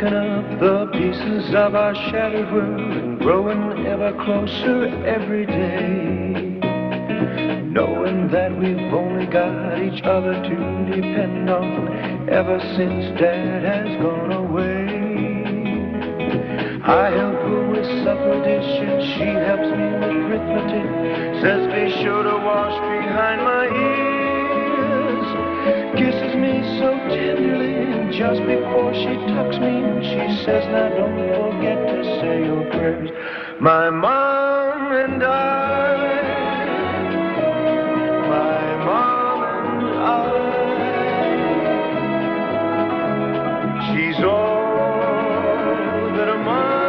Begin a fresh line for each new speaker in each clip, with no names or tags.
picking up the pieces of our shattered world and growing ever closer every day. Knowing that we've only got each other to depend on ever since Dad has gone away. I help her with supper dishes, she helps me with arithmetic, says be sure to wash behind my ears, kisses me so tenderly, and just before she tucks me, she says, now don't forget to say your prayers. My mom and I, my mom and I, she's all that a mom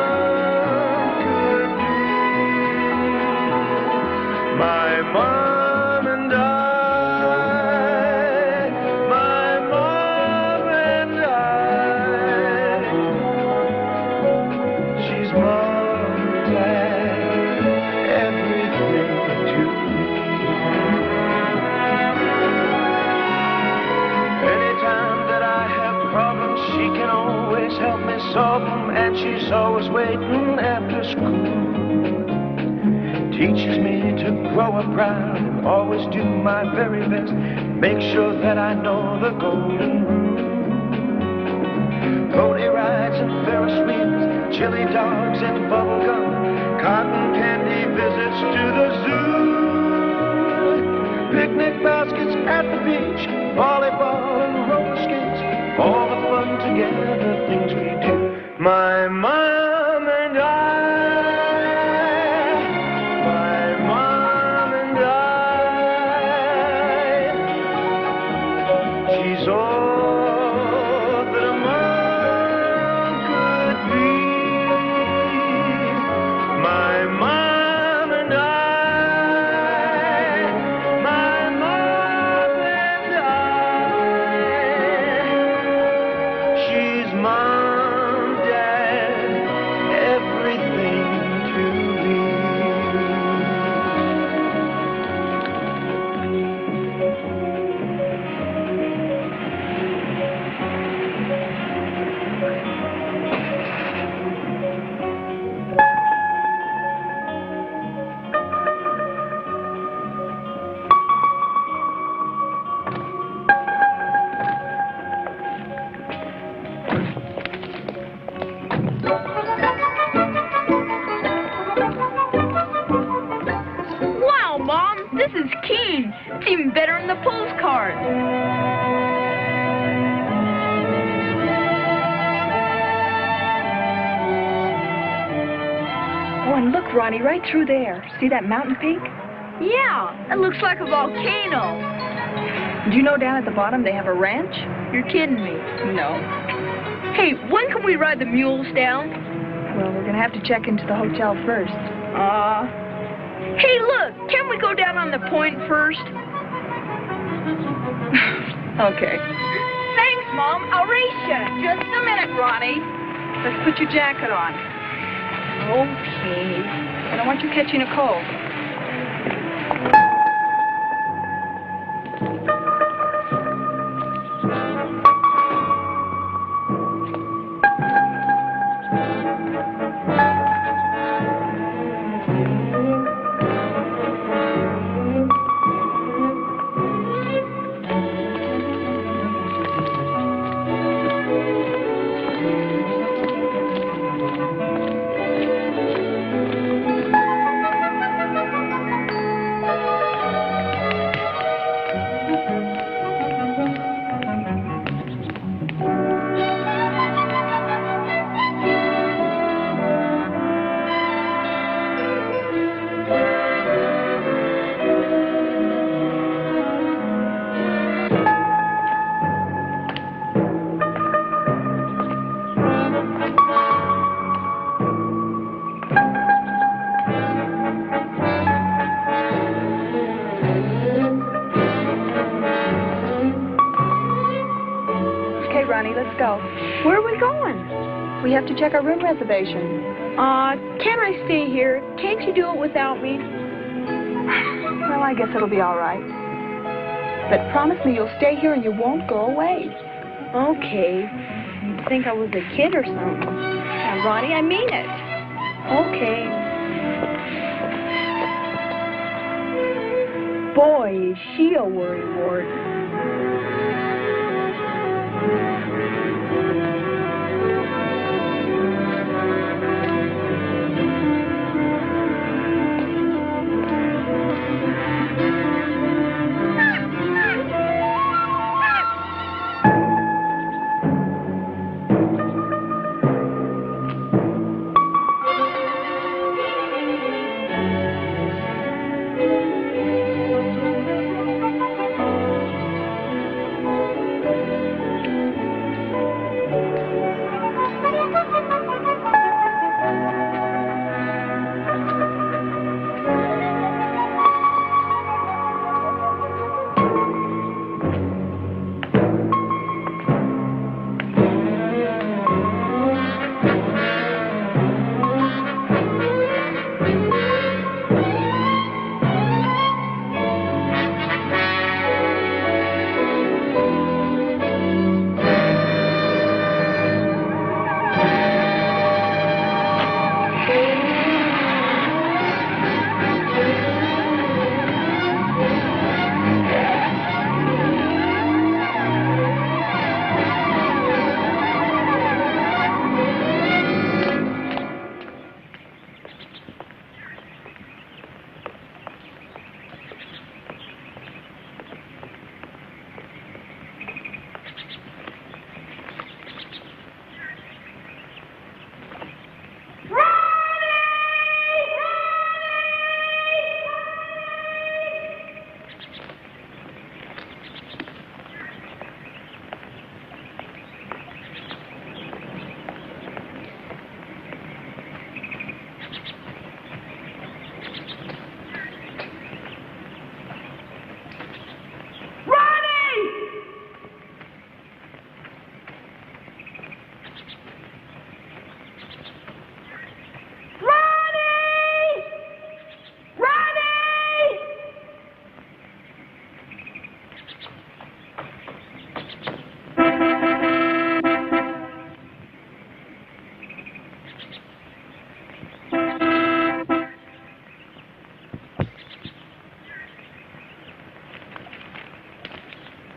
could be. My mom and I, my mom and I, she's mom, dad, everything to me. Anytime that I have problems, she can always help me solve them, and she's always waiting after school. Teaches me to grow up proud and always do my very best, make sure that I know the golden rule. Pony rides and Ferris wheels, chili dogs and bubble gum, cotton candy visits to the zoo, picnic baskets at the beach, volleyball and roller skates, all the fun together things we do. My mom and I, my mom and I, she's all that a mom could be. My mom and I, my mom and I, she's mom, dad, everything to me.
Wow, Mom, this is keen. It's even better than the postcard.
Oh, and look, Ronnie, right through there. See that mountain peak?
Yeah, it looks like a volcano.
Do you know down at the bottom they have a ranch?
You're kidding me.
No.
Hey, when can we ride the mules down?
Well, we're going to have to check into the hotel first.
Hey, look, can we go down on the point first?
Okay.
Thanks, Mom. I'll race you. Just a minute, Ronnie.
Let's put your jacket on.
Okay.
I don't want you catching a cold. Let's go.
Where are we going?
We have to check our room reservation.
Can I stay here? Can't you do it without me?
Well, I guess it'll be all right. But promise me you'll stay here and you won't go away.
Okay.
You'd think I was a kid or something. Now, Ronnie, I mean it. Okay. Boy, is she a worrywart.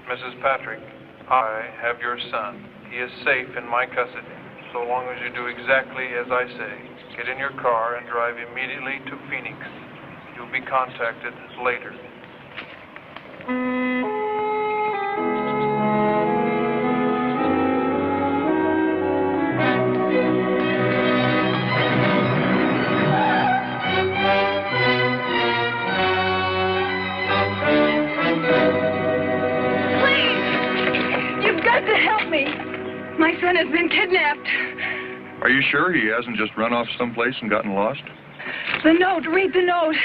Mrs. Patrick, I have your son. He is safe in my custody, so long as you do exactly as I say. Get in your car and drive immediately to Phoenix. You'll be contacted later.
My son has been kidnapped.
Are you sure he hasn't just run off someplace and gotten lost?
The note. Read the note.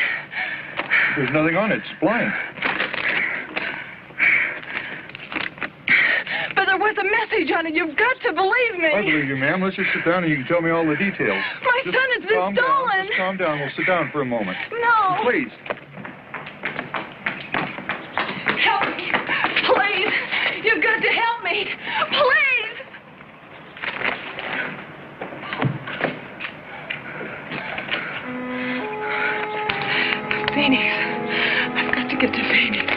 There's nothing on it. It's blank.
But there was a message on it. You've got to believe me.
I believe you, ma'am. Let's just sit down and you can tell me all the details.
My son has been stolen.
Just calm down. We'll sit down for a moment.
No.
Please.
Help me. Please. You've got to help me. Please. Phoenix. I've got to get to Phoenix.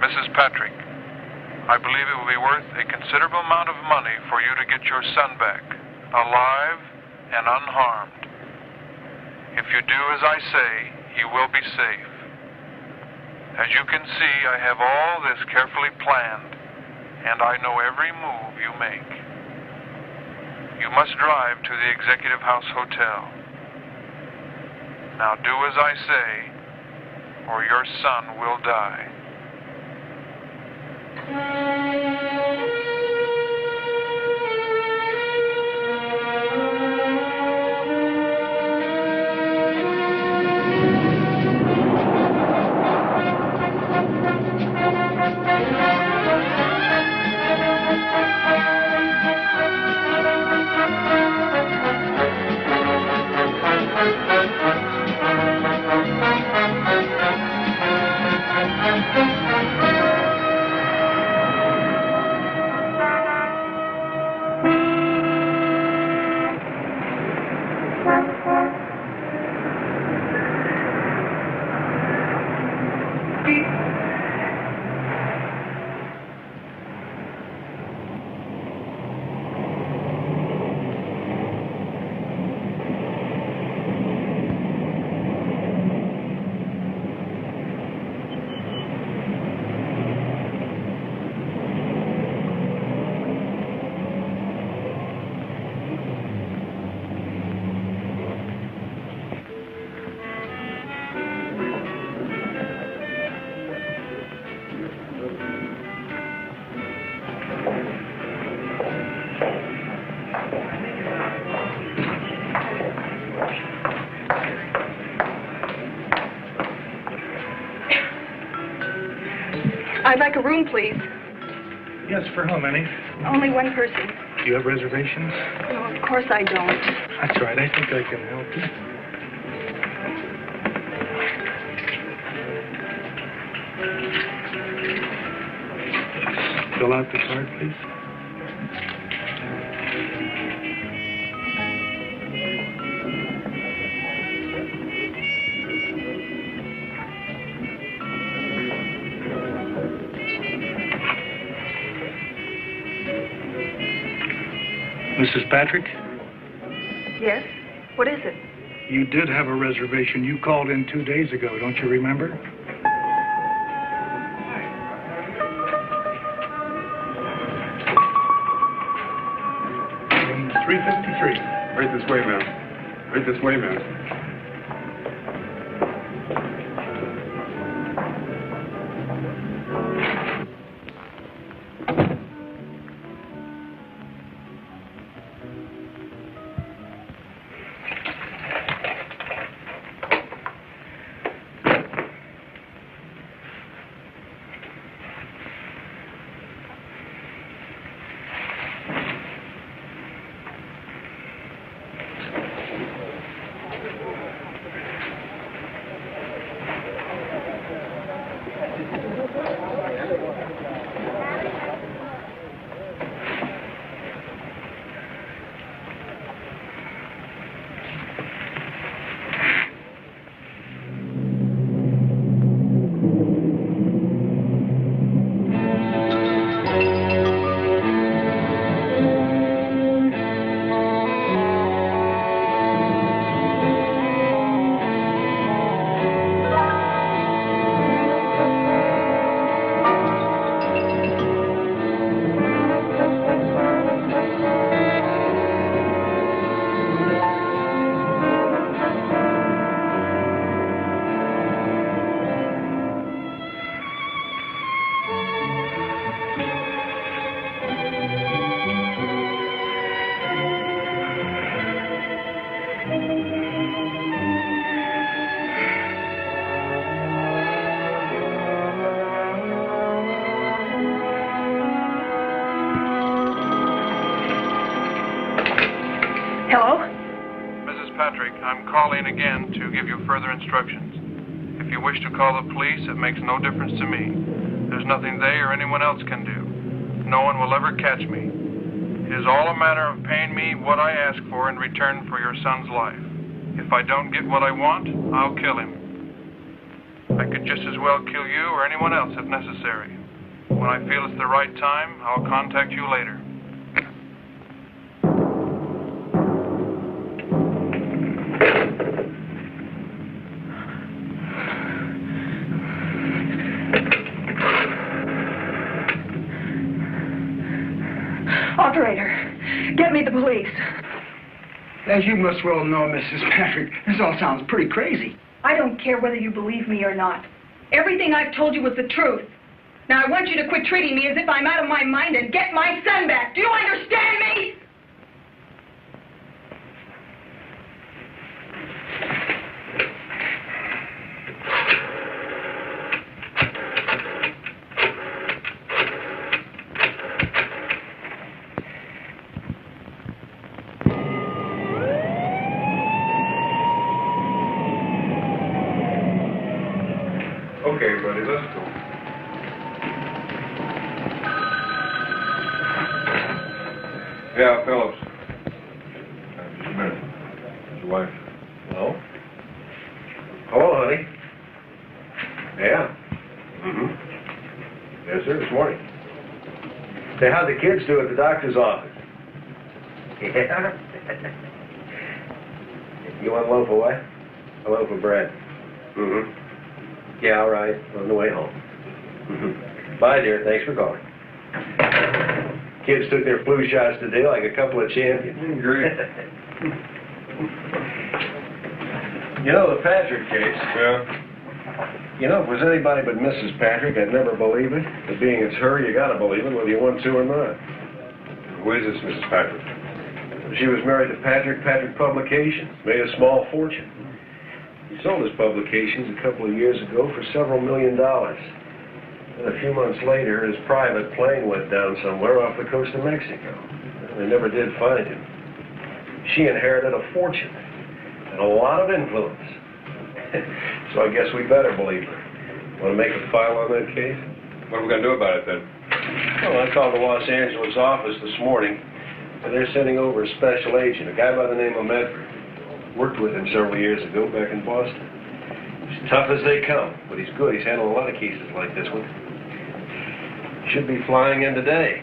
Mrs. Patrick, I believe it will be worth a considerable amount of money for you to get your son back, alive and unharmed. If you do as I say, he will be safe. As you can see, I have all this carefully planned, and I know every move you make. You must drive to the Executive House Hotel. Now do as I say, or your son will die.
I'd like a room, please.
Yes, for how many?
Only one person.
Do you have reservations?
No, of course I don't.
That's right. I think I can help you. Fill out the card, please. Mrs. Patrick?
Yes? What is it?
You did have a reservation. You called in 2 days ago, don't you remember? Room 353.
Right this way, ma'am. Right this way, ma'am.
Hello?
Mrs. Patrick, I'm calling again to give you further instructions. If you wish to call the police, it makes no difference to me. There's nothing they or anyone else can do. No one will ever catch me. It is all a matter of paying me what I ask for in return for your son's life. If I don't get what I want, I'll kill him. I could just as well kill you or anyone else if necessary. When I feel it's the right time, I'll contact you later.
me the police.
As you must well know, Mrs. Patrick, this all sounds pretty crazy.
I don't care whether you believe me or not. Everything I've told you was the truth. Now, I want you to quit treating me as if I'm out of my mind and get my son back. Do you understand me?
Okay, buddy, let's go. Yeah, Phillips. Just a minute. It's your wife.
Hello? Hello, honey. Yeah. Yes, sir, this morning. Say, how'd the kids do at the doctor's office? Yeah? You want a loaf of what? A loaf of bread. Yeah, all right. On the way home. Bye, dear. Thanks for calling. Kids took their flu shots today like a couple of champions.
Great.
You know, the Patrick case.
Yeah?
You know, if it was anybody but Mrs. Patrick, I'd never believe it. But being it's her, you gotta believe it, whether you want to or not.
Who is this Mrs. Patrick?
She was married to Patrick Publications, made a small fortune. He sold his publications a couple of years ago for several $1 million. And a few months later, his private plane went down somewhere off the coast of Mexico. They never did find him. She inherited a fortune and a lot of influence. So I guess we better believe her. Want to make a file on that case?
What are we going to do about it, then?
Well, I called the Los Angeles office this morning, and they're sending over a special agent, a guy by the name of Medford. Worked with him several years ago back in Boston. He's tough as they come, but he's good. He's handled a lot of cases like this one. Should be flying in today.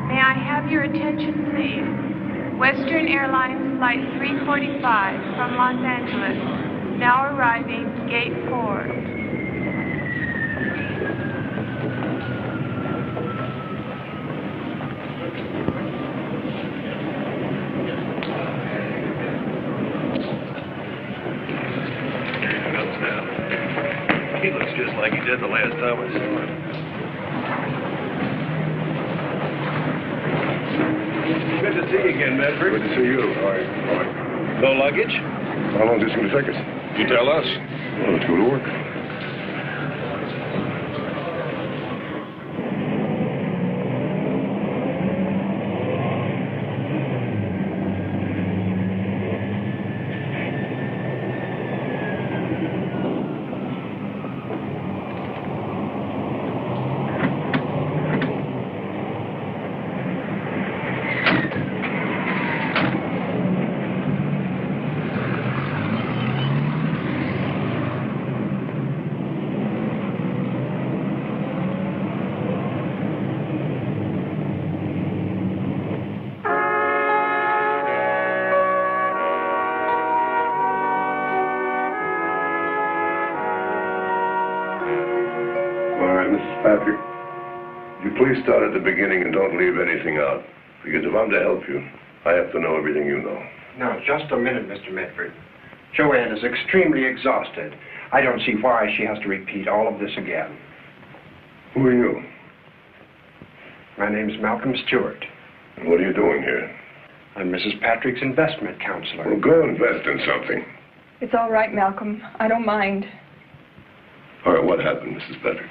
May I have your attention, please? Western Airlines Flight 345 from Los Angeles, now arriving Gate 4.
He looks just like he did the last time I saw him. Good to see you again, Medford.
Good to see you. All right.
No luggage?
How long is this going to take us? You tell us. Well, let's go to work. Patrick, would you please start at the beginning and don't leave anything out? Because if I'm to help you, I have to know everything you know.
Now, just a minute, Mr. Medford. Joanne is extremely exhausted. I don't see why she has to repeat all of this again.
Who are you?
My name's Malcolm Stewart.
And what are you doing here?
I'm Mrs. Patrick's investment counselor.
Well, go invest in something.
It's all right, Malcolm. I don't mind.
All right, what happened, Mrs. Broderick?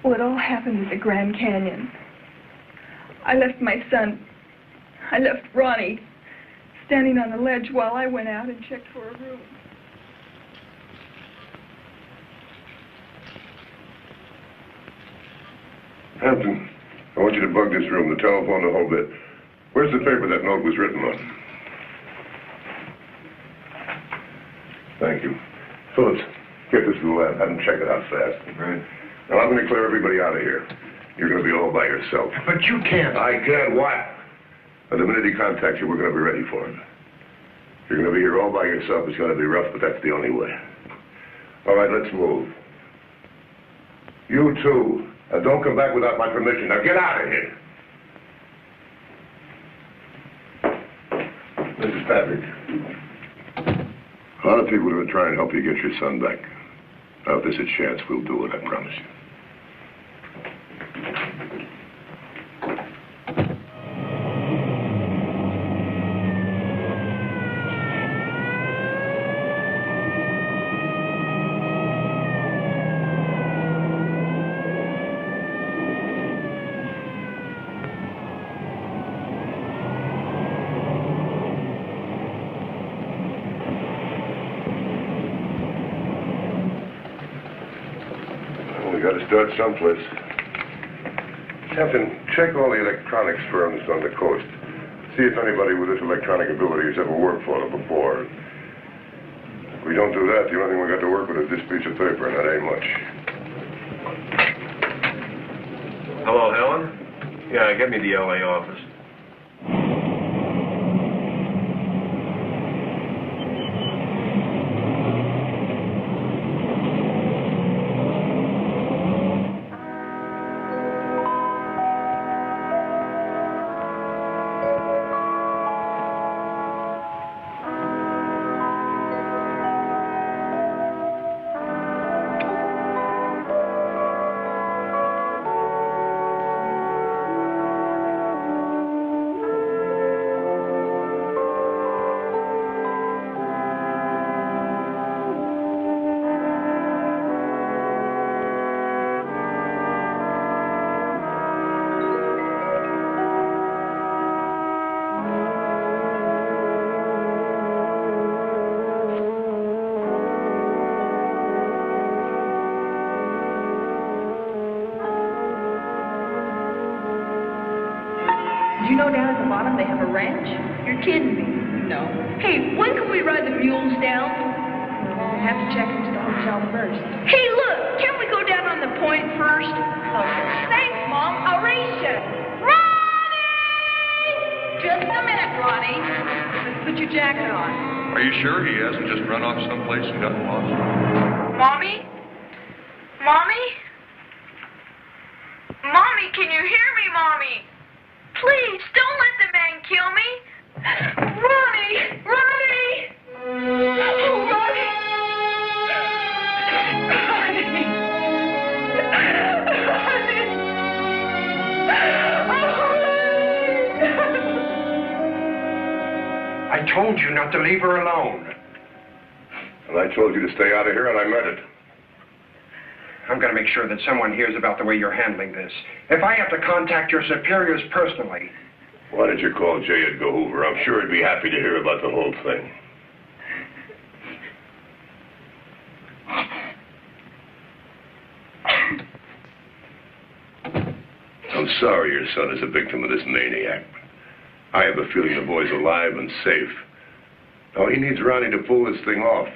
Well, it all happened at the Grand Canyon. I left my son, I left Ronnie, standing on the ledge while I went out and checked for a room.
Hampton, I want you to bug this room, the telephone, the whole bit. Where's the paper that note was written on? Thank you. Phillips, get this to the lab. Have them check it out fast.
Right.
Now, I'm going to clear everybody out of here. You're going to be all by yourself.
But you can't.
I can what? And the minute he contacts you, we're going to be ready for him. You're going to be here all by yourself. It's going to be rough, but that's the only way. All right, let's move. You too. And don't come back without my permission. Now get out of here. Mrs. Patrick. A lot of people are going to try and help you get your son back. Now, if there's a chance, we'll do it, I promise you. We got to start someplace. Captain, check all the electronics firms on the coast. See if anybody with this electronic ability has ever worked for them before. If we don't do that, the only thing we got to work with is this piece of paper, and that ain't much.
Hello, Helen? Yeah, get me the LA office.
Did you know down at the bottom they have a ranch? You're kidding me. No. Hey, when can we ride the mules down?
I have to check into the hotel first.
Hey, look! Can't we go down on the point first?
Okay.
Thanks, Mom. I'll race you. Ronnie! Just a minute, Ronnie. Let's put your jacket on.
Are you sure he hasn't just run off someplace and gotten lost?
Mommy? Mommy? Mommy, can you hear me, Mommy? Please, don't let the man kill me. Ronnie! Ronnie! Oh, Ronnie!
I told you not to leave her alone.
And I told you to stay out of here, and I meant it.
I'm going to make sure that someone hears about the way you're handling this. If I have to contact your superiors personally...
Why don't you call J. Edgar Hoover? I'm sure he'd be happy to hear about the whole thing. I'm sorry your son is a victim of this maniac. I have a feeling the boy's alive and safe. Now, he needs Ronnie to pull this thing off.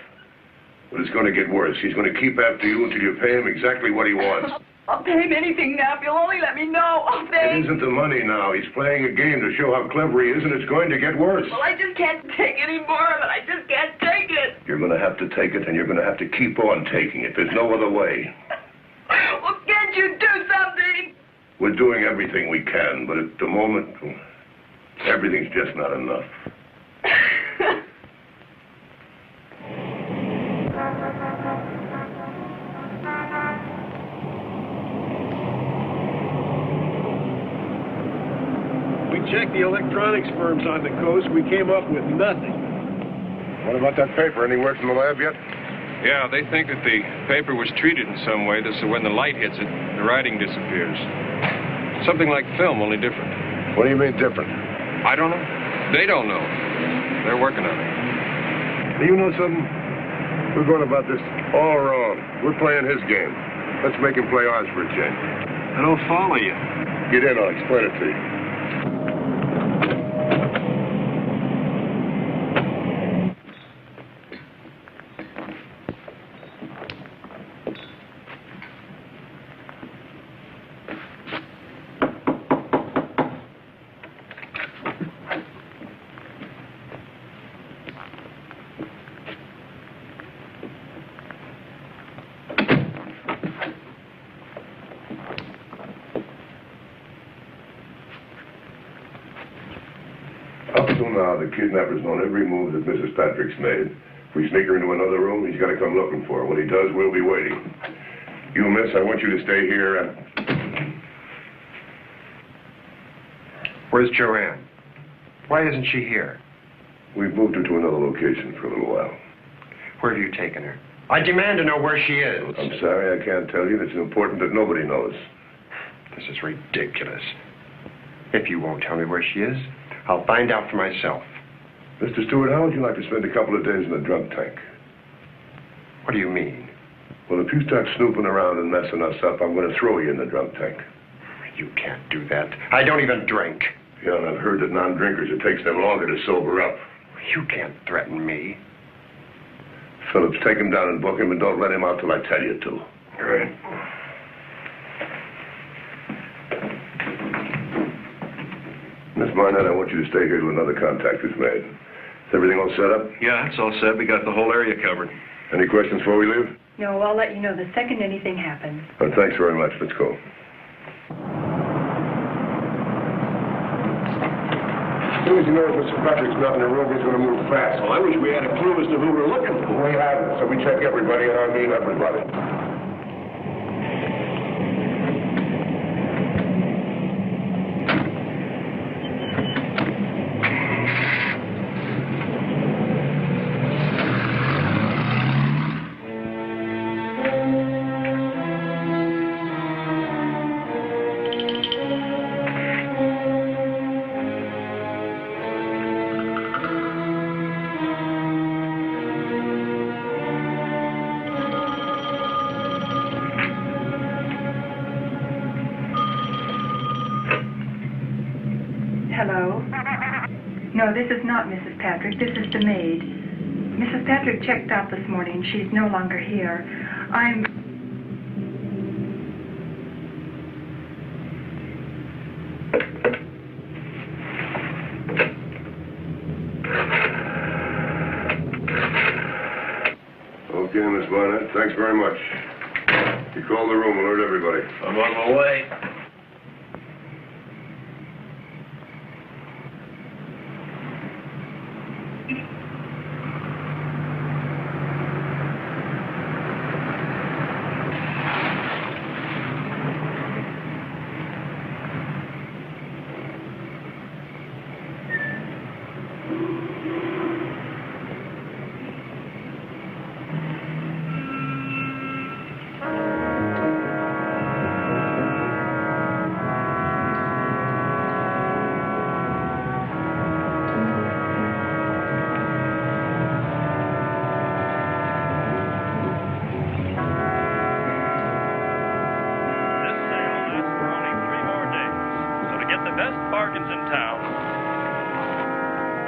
But it's going to get worse. He's going to keep after you until you pay him exactly what he wants.
I'll pay him anything now if you'll only let me know. I'll pay.
It isn't the money now. He's playing a game to show how clever he is, and it's going to get worse.
Well, I just can't take any more of it. I just can't take it.
You're going to have to take it, and you're going to have to keep on taking it. There's no other way.
Well, can't you do something?
We're doing everything we can, but at the moment, everything's just not enough.
Checked the electronics firms on the coast. We came up with nothing.
What about that paper? Any word from the lab yet?
Yeah, they think that the paper was treated in some way so when the light hits it, the writing disappears. Something like film, only different.
What do you mean different?
I don't know. They don't know. They're working on it.
Do you know something? We're going about this all wrong. We're playing his game. Let's make him play ours for a change.
I don't follow you.
Get in, I'll explain it to you. now, the kidnapper's known every move that Mrs. Patrick's made. If we sneak her into another room, he's got to come looking for her. When he does, we'll be waiting. You, miss, I want you to stay here and...
Where's Joanne? Why isn't she here?
We've moved her to another location for a little while.
Where have you taken her? I demand to know where she is.
I'm sorry, I can't tell you. It's important that nobody knows.
This is ridiculous. If you won't tell me where she is, I'll find out for myself.
Mr. Stewart, how would you like to spend a couple of days in the drunk tank?
What do you mean?
Well, if you start snooping around and messing us up, I'm going to throw you in the drunk tank.
You can't do that. I don't even drink.
Yeah, and I've heard that non-drinkers, it takes them longer to sober up.
You can't threaten me.
Phillips, take him down and book him, and don't let him out till I tell you to.
All right.
Miss Barnett, I want you to stay here till another contact is made. Is everything all set up?
Yeah, it's all set. We got the whole area covered.
Any questions before we leave?
No, I'll let you know the second anything happens.
Well, thanks very much. Let's go. As soon as you know if Mr. Patrick's not in the room, he's going to move fast.
Well, I wish we had a clue as to who we're looking for.
We haven't, so we check everybody, and I mean everybody.
Hello? No, this is not Mrs. Patrick. This is the maid. Mrs. Patrick checked out this morning. She's no longer here.
Okay, Miss Barnett. Thanks very much. You call the room, alert everybody.
I'm on my way.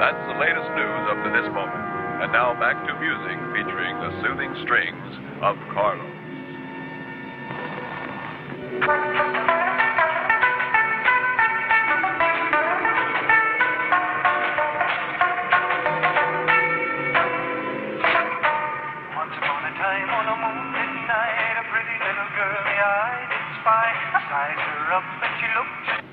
That's the latest news up to this moment. And now back to music featuring the soothing strings of Carlos.
Once upon a time on a moonlit night, a pretty little girl the eye did spy. Sized her up and she looked.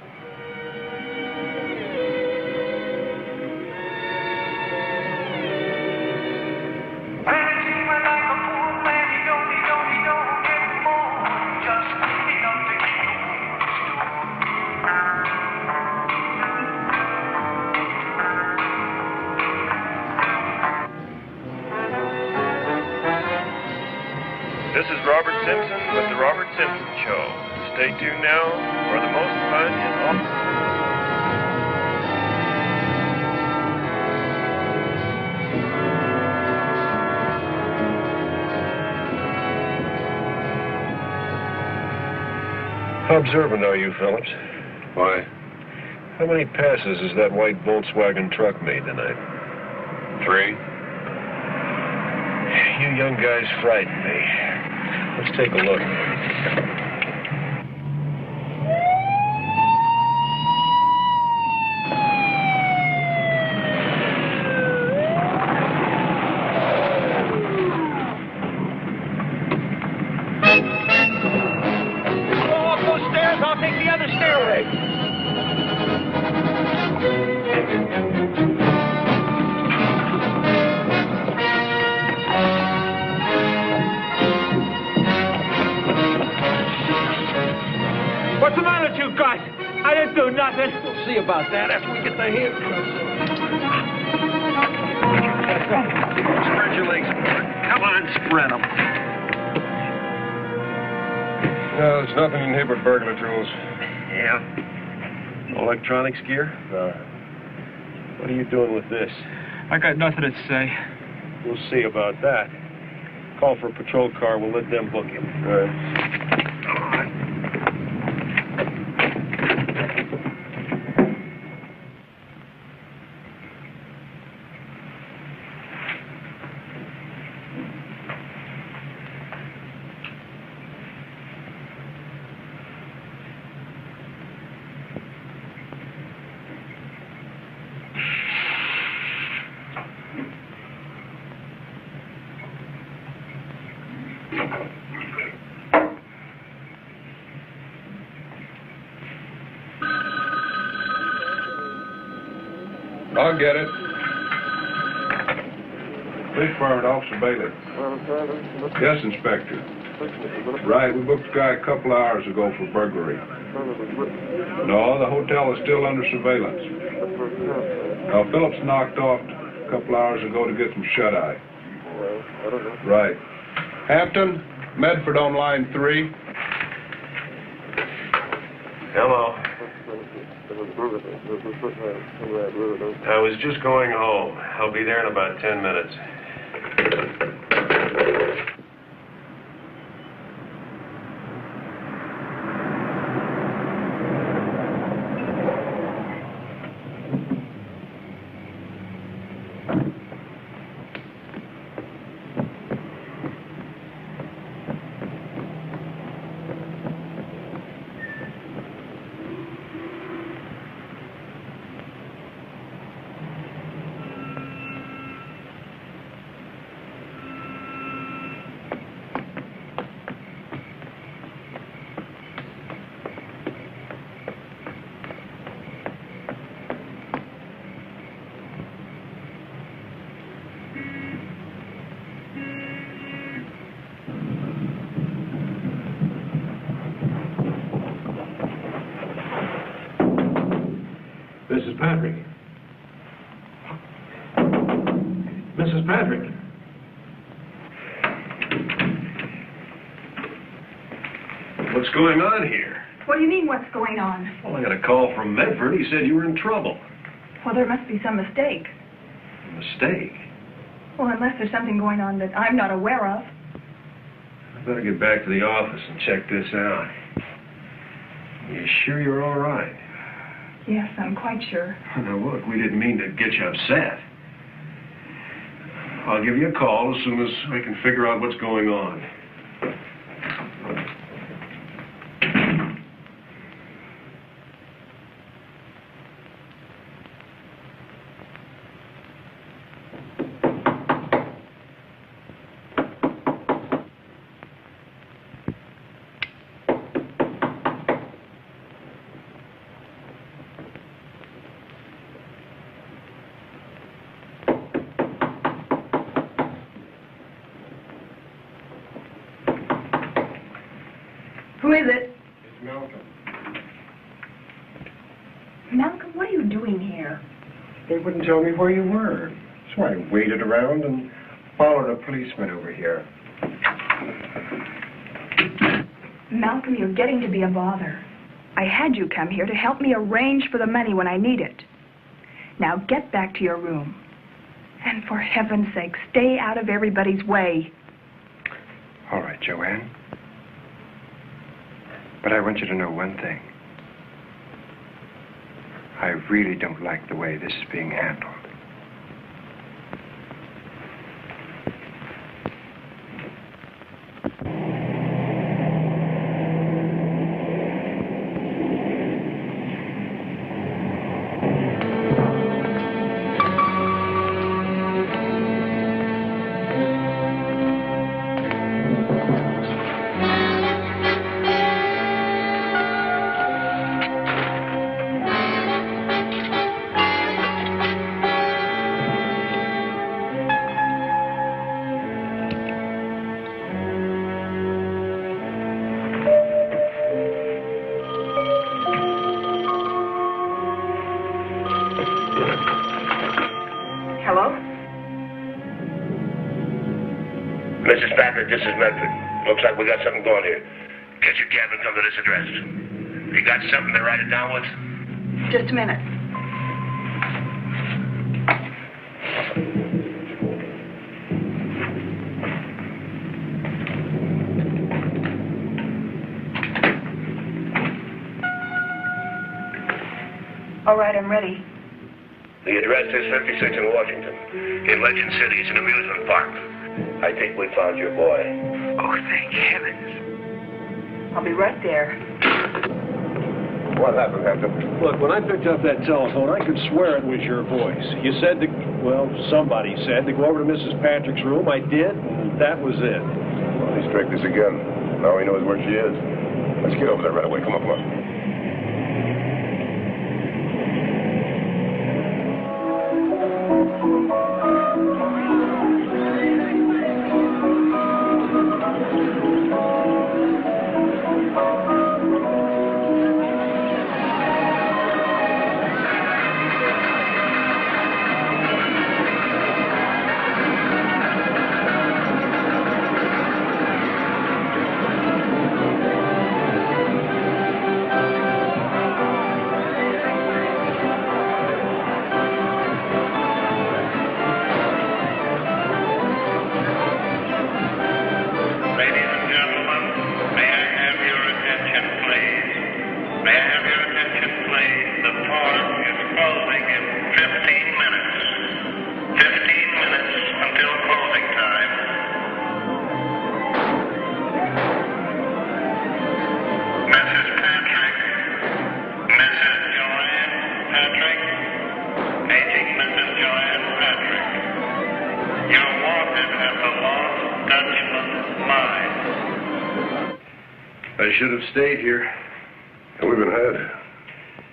This is Robert Simpson with The Robert Simpson Show. Stay tuned now for the most fun in all...
How observant are you, Phillips?
Why?
How many passes has that white Volkswagen truck made tonight?
3.
You young guys frighten me. Let's take a look.
Go up those stairs, I'll take the other stairway.
about that after we get the handcuffs on.
Spread your legs. Come on, spread them.
No, there's nothing in here but burglar tools.
Yeah.
Electronics gear? What are you doing with this?
I got nothing to say.
We'll see about that. Call for a patrol car. We'll let them book him.
All right. I'll get it.
Police Department, Officer Bailey. Yes, Inspector. Right, we booked a guy a couple hours ago for burglary. No, the hotel is still under surveillance. Phillips knocked off a couple hours ago to get some shut-eye. Right. Hampton, Medford on line 3.
Hello. I was just going home. I'll be there in about 10 minutes.
Mrs. Patrick. Mrs. Patrick.
What's going on here?
What do you mean, what's going on?
Well, I got a call from Medford. He said you were in trouble.
Well, there must be some mistake.
A mistake?
Well, unless there's something going on that I'm not aware of.
I better get back to the office and check this out. You sure you're all right?
Yes, I'm quite sure.
Now, look, we didn't mean to get you upset. I'll give you a call as soon as I can figure out what's going on.
Who is it?
It's Malcolm.
Malcolm, what are you doing here?
They wouldn't tell me where you were. So I waited around and followed a policeman over here.
Malcolm, you're getting to be a bother. I had you come here to help me arrange for the money when I need it. Now get back to your room. And for heaven's sake, stay out of everybody's way.
All right, Joanne. But I want you to know one thing. I really don't like the way this is being handled.
Mrs. Patrick, this is Medford. Looks like we got something going here. Get your cab and come to this address. You got something to write it down with?
Just a minute. All right, I'm ready.
The address is 56 in Washington. In Legend City. It's an amusement park. I think we found your boy.
Oh, thank heavens. I'll be right there.
What happened, Hampton?
Look, when I picked up that telephone, I could swear it was your voice. You said to, well, somebody said to go over to Mrs. Patrick's room. I did, and that was it.
Well, he's tricked us again. Now he knows where she is. Let's get over there right away. Come on, come on.
I should have stayed here.
And we've been had.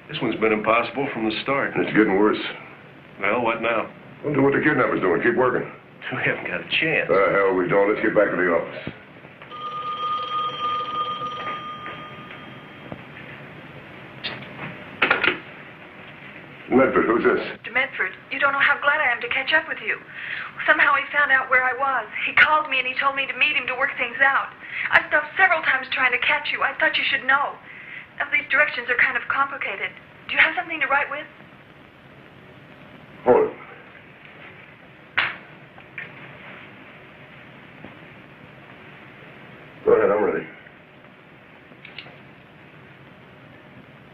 This one's been impossible from the start.
And it's getting worse.
Well, what now?
We'll do what the kidnapper's doing. Keep working.
We haven't got a chance.
Hell, we don't. Let's get back to the office. Medford, who's this?
Mr. Medford, you don't know how glad I am to catch up with you. Somehow he found out where I was. He called me and he told me to meet him to work things out. I've stopped several times trying to catch you. I thought you should know. Now, these directions are kind of complicated. Do you have something to write with?
Hold it. Go ahead, I'm ready.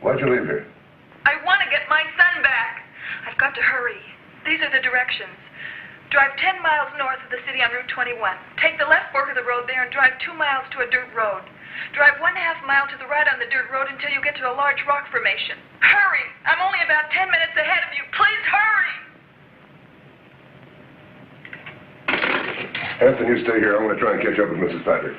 Why'd you leave here?
I want to get my son back. I've got to hurry. These are the directions. Drive 10 miles north of the city on Route 21. Take the left fork of the road there and drive 2 miles to a dirt road. Drive 1/2 mile to the right on the dirt road until you get to a large rock formation. Hurry! I'm only about 10 minutes ahead of you. Please hurry!
Hampton, you stay here. I'm going to try and catch up with Mrs. Patrick.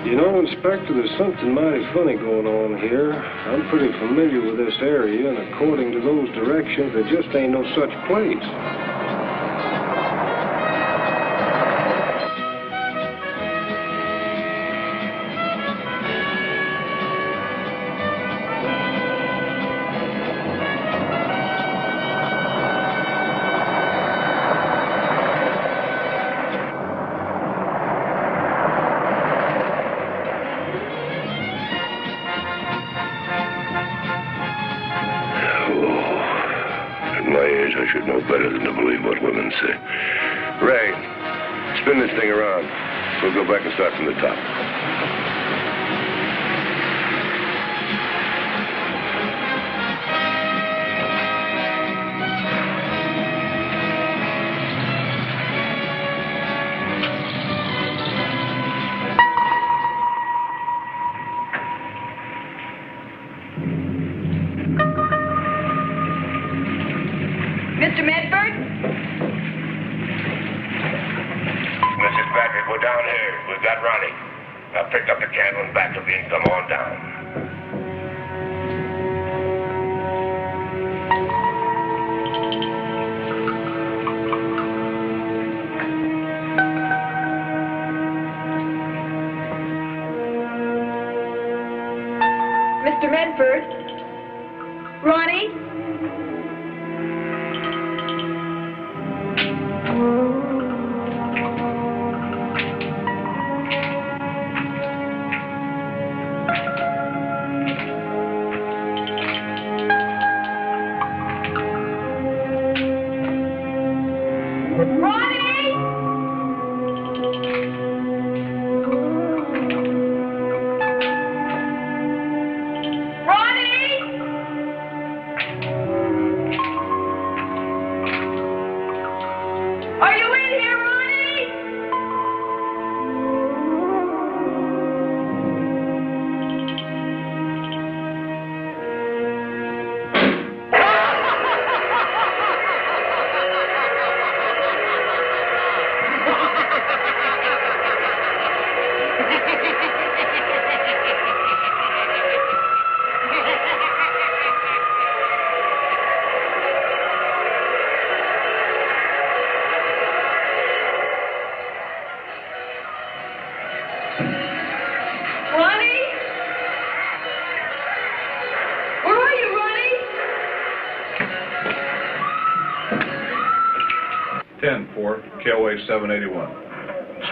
You know, Inspector, there's something mighty funny going on here. I'm pretty familiar with this area, and according to those directions, there just ain't no such place.
experience, I should know better than to believe what women say. Ray, spin this thing around. We'll go back and start from the top.
Mr. Medford?
Mrs. Patrick, we're down here. We've got Ronnie. I picked up the candle and backed up in. Come on down.
Mr. Medford? Ronnie? Are you in here, Ronnie? Ronnie? Where are you, Ronnie?
10-4, KOA 781.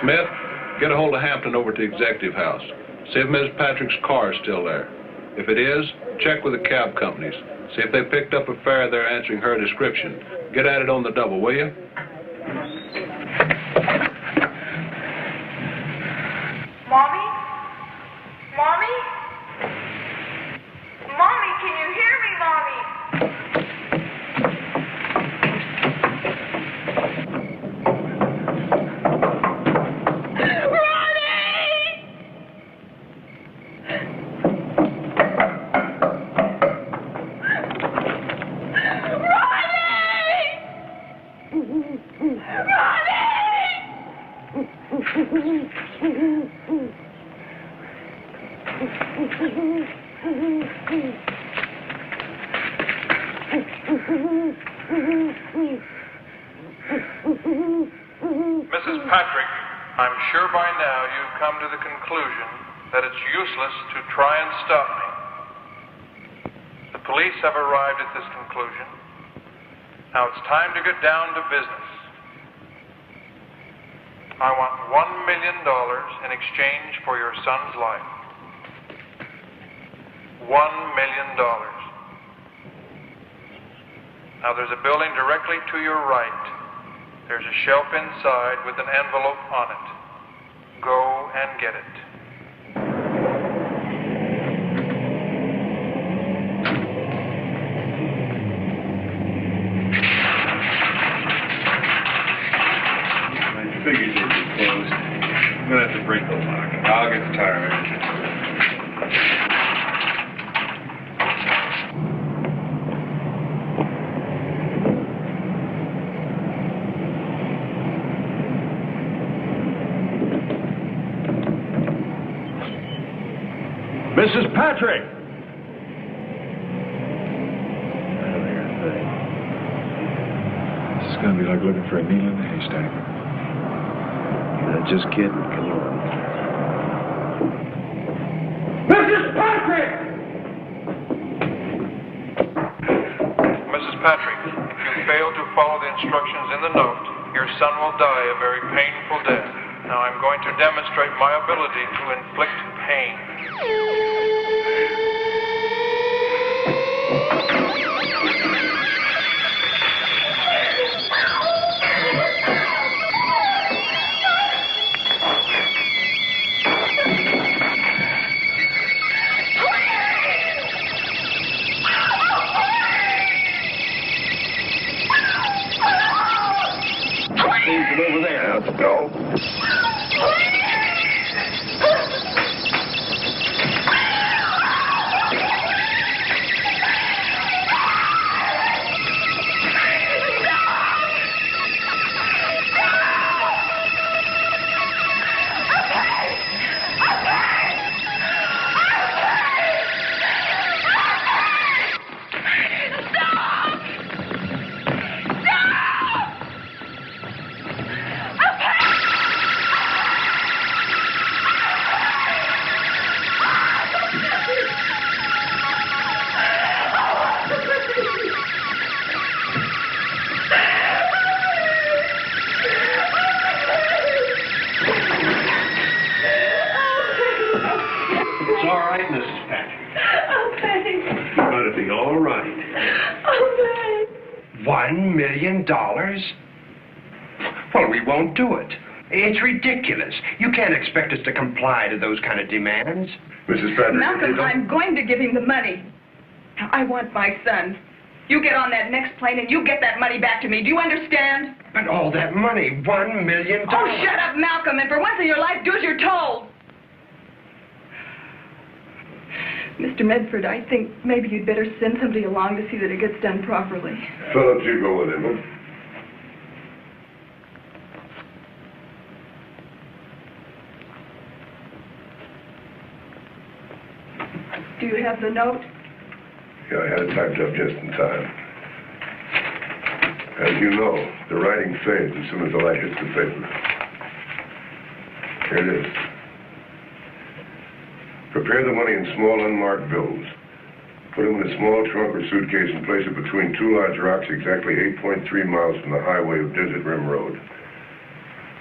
Smith, get a hold of Hampton over to the executive house. See if Ms. Patrick's car is still there. If it is, check with the cab companies. See if they picked up a fare there answering her description. Get at it on the double, will you?
Mommy? Mommy? Mommy, can you hear me, Mommy?
Mrs. Patrick, I'm sure by now you've come to the conclusion that it's useless to try and stop me. The police have arrived at this conclusion. Now it's time to get down to business. I want $1 million in exchange for your son's life. $1 million. Now there's a building directly to your right. There's a shelf inside with an envelope on it. Go and get it.
I figured they'd be closed. I'm gonna have to break the lock. I'll get the tire manager.
Mrs. Patrick!
This is going to be like looking for a needle in a haystack. Just kidding. Come on.
Mrs. Patrick!
Mrs. Patrick, if you fail to follow the instructions in the note, your son will die a very painful death. Now I'm going to demonstrate my ability to inflict pain.
be all right.
Oh,
$1 million? Well, we won't do it. It's ridiculous. You can't expect us to comply to those kind of demands.
Mrs. Patrick,
Malcolm, I'm going to give him the money. I want my son. You get on that next plane and you get that money back to me. Do you understand?
But all that money, $1 million.
Oh, shut up, Malcolm, and for once in your life, do as you're told. Mr. Medford, I think maybe you'd better send somebody along to see that it gets done properly.
Phillips, you go with him, huh?
Do you have the note?
Yeah, I had it typed up just in time. As you know, the writing fades as soon as the light hits the paper. Here it is. Prepare the money in small unmarked bills. Put them in a small trunk or suitcase and place it between two large rocks exactly 8.3 miles from the highway of Desert Rim Road.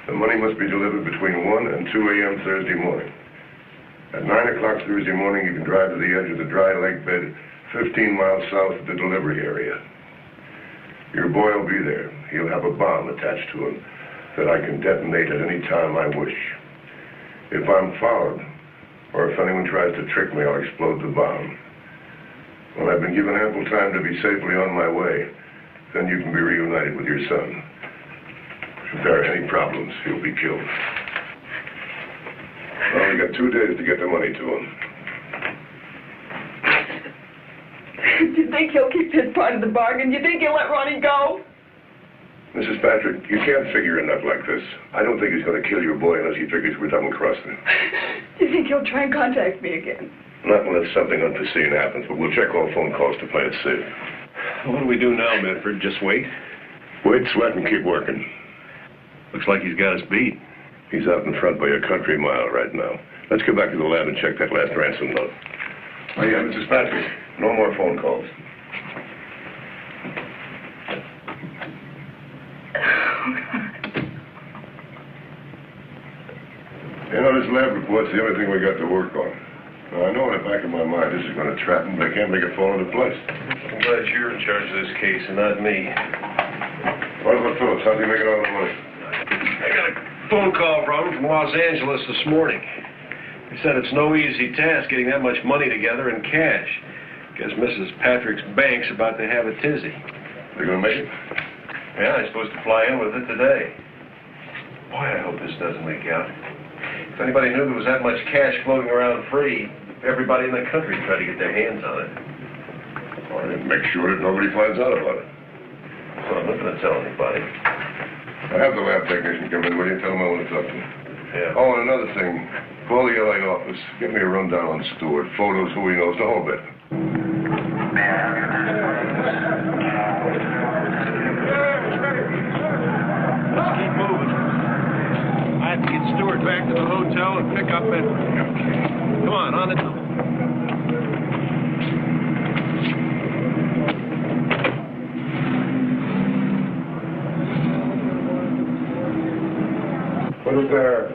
The money must be delivered between 1 and 2 a.m. Thursday morning. At 9 o'clock Thursday morning, you can drive to the edge of the dry lake bed 15 miles south of the delivery area. Your boy will be there. He'll have a bomb attached to him that I can detonate at any time I wish. If I'm followed, or if anyone tries to trick me, I'll explode the bomb. When I've been given ample time to be safely on my way, then you can be reunited with your son. If there are any problems, he'll be killed. Well, we got 2 days to get the money to him.
Do you think he'll keep his part of the bargain? Do you think he'll let Ronnie go?
Mrs. Patrick, you can't figure a nut like this. I don't think he's going to kill your boy unless he figures we're double-crossing him.
Do you think he'll try and contact me again?
Not unless something unforeseen happens, but we'll check all phone calls to play it safe.
What do we do now, Medford? Just wait?
Wait, sweat, and keep working.
Looks like he's got us beat.
He's out in front by a country mile right now. Let's go back to the lab and check that last ransom note. Oh, yeah, Mrs. Patrick, no more phone calls. You know, this lab report's the only thing we got to work on. Now, I know in the back of my mind this is going to trap him, but I can't make it fall into place.
I'm glad you're in charge of this case and not me.
What about Phillips? How's he making all the money?
I got a phone call from him from Los Angeles this morning. He said it's no easy task getting that much money together in cash. Guess Mrs. Patrick's bank's about to have a tizzy.
They gonna make it?
Yeah, they're supposed to fly in with it today. Boy, I hope this doesn't leak out. If anybody knew there was that much cash floating around free, everybody in the country would try to get their hands on it.
Well, then make sure that nobody finds out about it.
So I'm not going to tell anybody.
I have the lab technician come in. Will you tell him I want to talk to him?
Yeah.
Oh, and another thing. Call the LA office. Give me a rundown on Stewart. Photos, who he knows, the whole bit.
Let's keep moving. I have to get Stewart back to the hotel and pick up Edward. Come on the double.
What is there?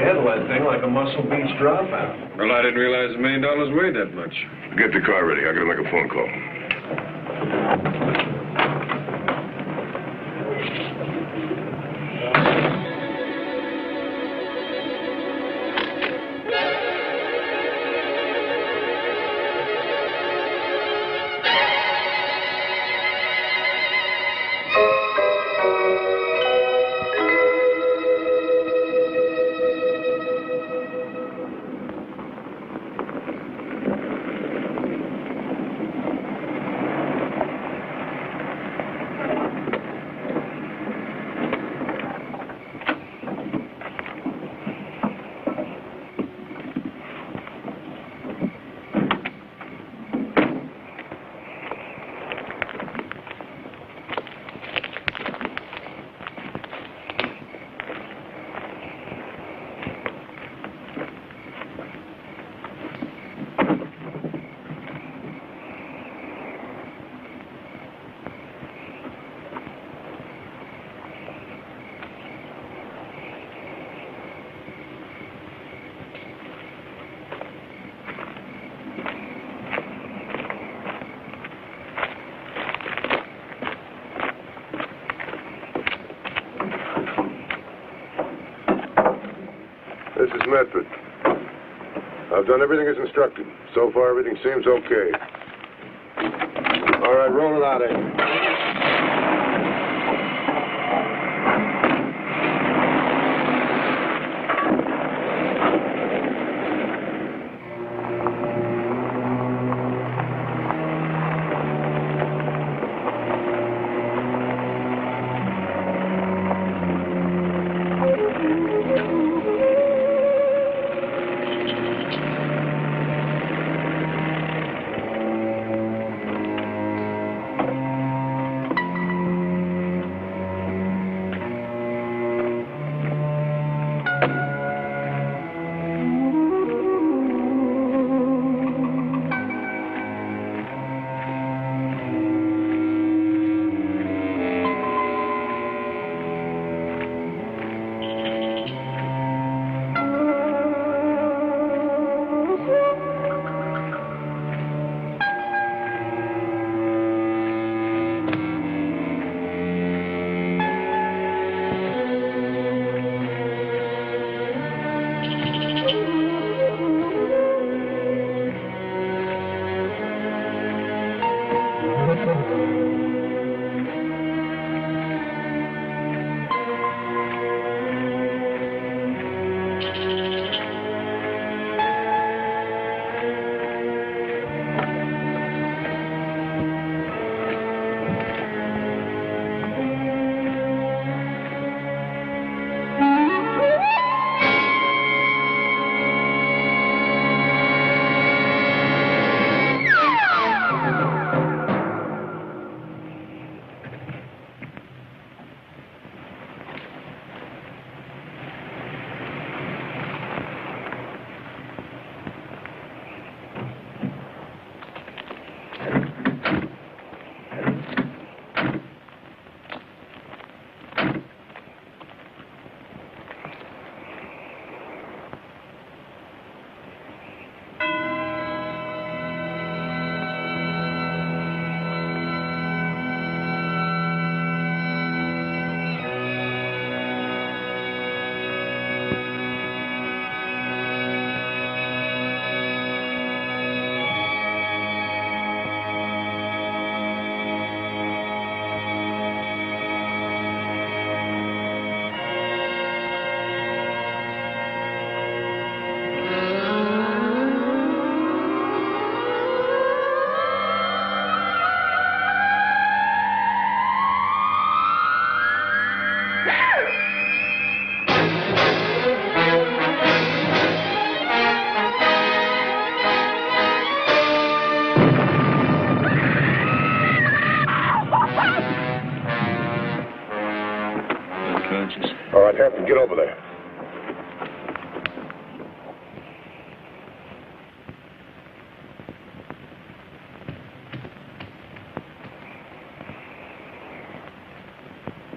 Handle that thing like a Muscle Beach dropout.
Well, I didn't realize $1 million weighed that much.
Get the car ready. I gotta make a phone call. Mrs. Medford. I've done everything as instructed. So far, everything seems okay. All right, roll it out, Amy. All right, Hampton, get over there.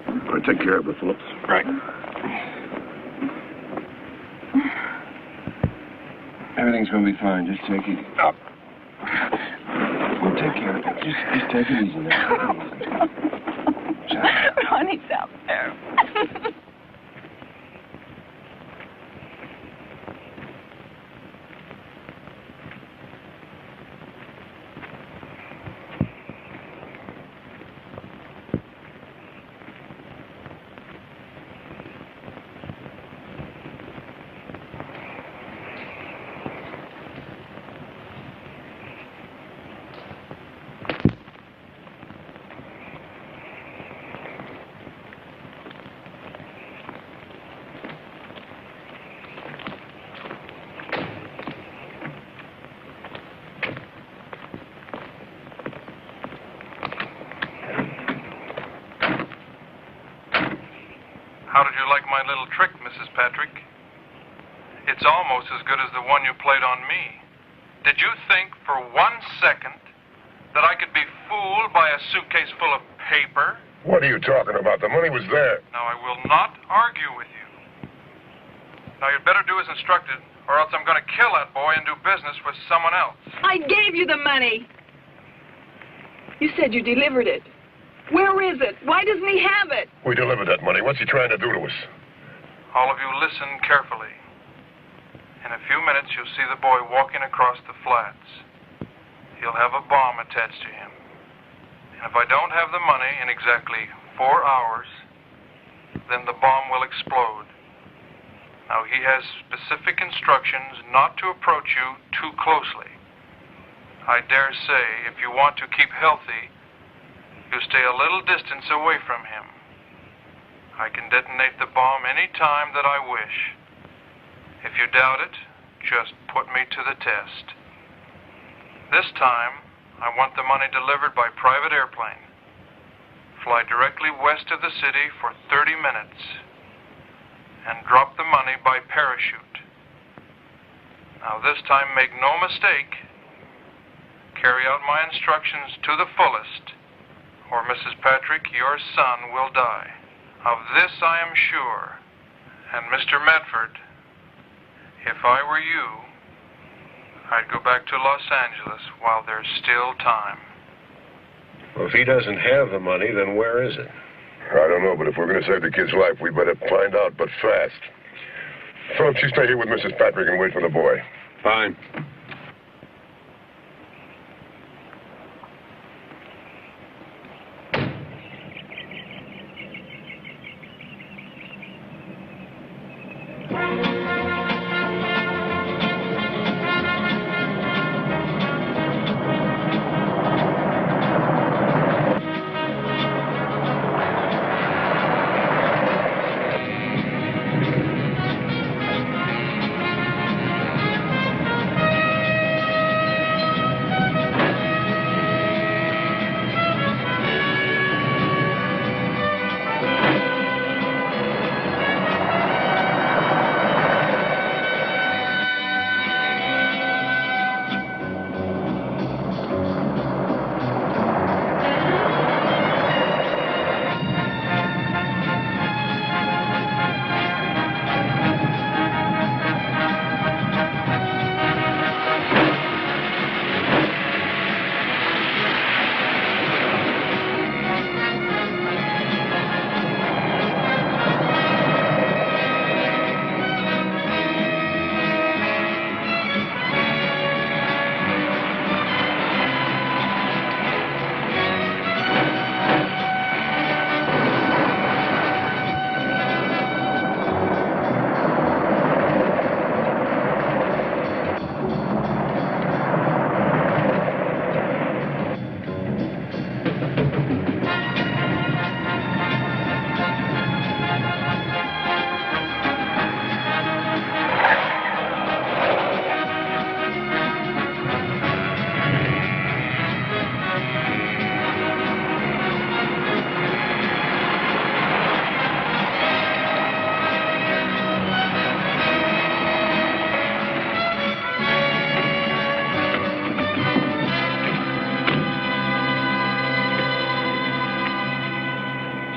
All right, take care of it, Phillips.
Right. Everything's going to be fine. Just take it up. We'll take care of it. Just take it easy now.
Ronnie's out there.
How did you like my little trick, Mrs. Patrick? It's almost as good as the one you played on me. Did you think for 1 second that I could be fooled by a suitcase full of paper?
What are you talking about? The money was there.
Now, I will not argue with you. Now, you'd better do as instructed, or else I'm going to kill that boy and do business with someone else.
I gave you the money. You said you delivered it. Where is it? Why doesn't he have it?
We delivered that money. What's he trying to do to us?
All of you listen carefully. In a few minutes, you'll see the boy walking across the flats. He'll have a bomb attached to him. And if I don't have the money in exactly 4 hours, then the bomb will explode. Now, he has specific instructions not to approach you too closely. I dare say, if you want to keep healthy, you stay a little distance away from him. I can detonate the bomb any time that I wish. If you doubt it, just put me to the test. This time, I want the money delivered by private airplane. Fly directly west of the city for 30 minutes and drop the money by parachute. Now this time, make no mistake. Carry out my instructions to the fullest, or Mrs. Patrick, your son will die. Of this I am sure. And Mr. Medford, if I were you, I'd go back to Los Angeles while there's still time.
Well, if he doesn't have the money, then where is it?
I don't know, but if we're going to save the kid's life, we better find out, but fast. Phillips, you stay here with Mrs. Patrick and wait for the boy.
Fine.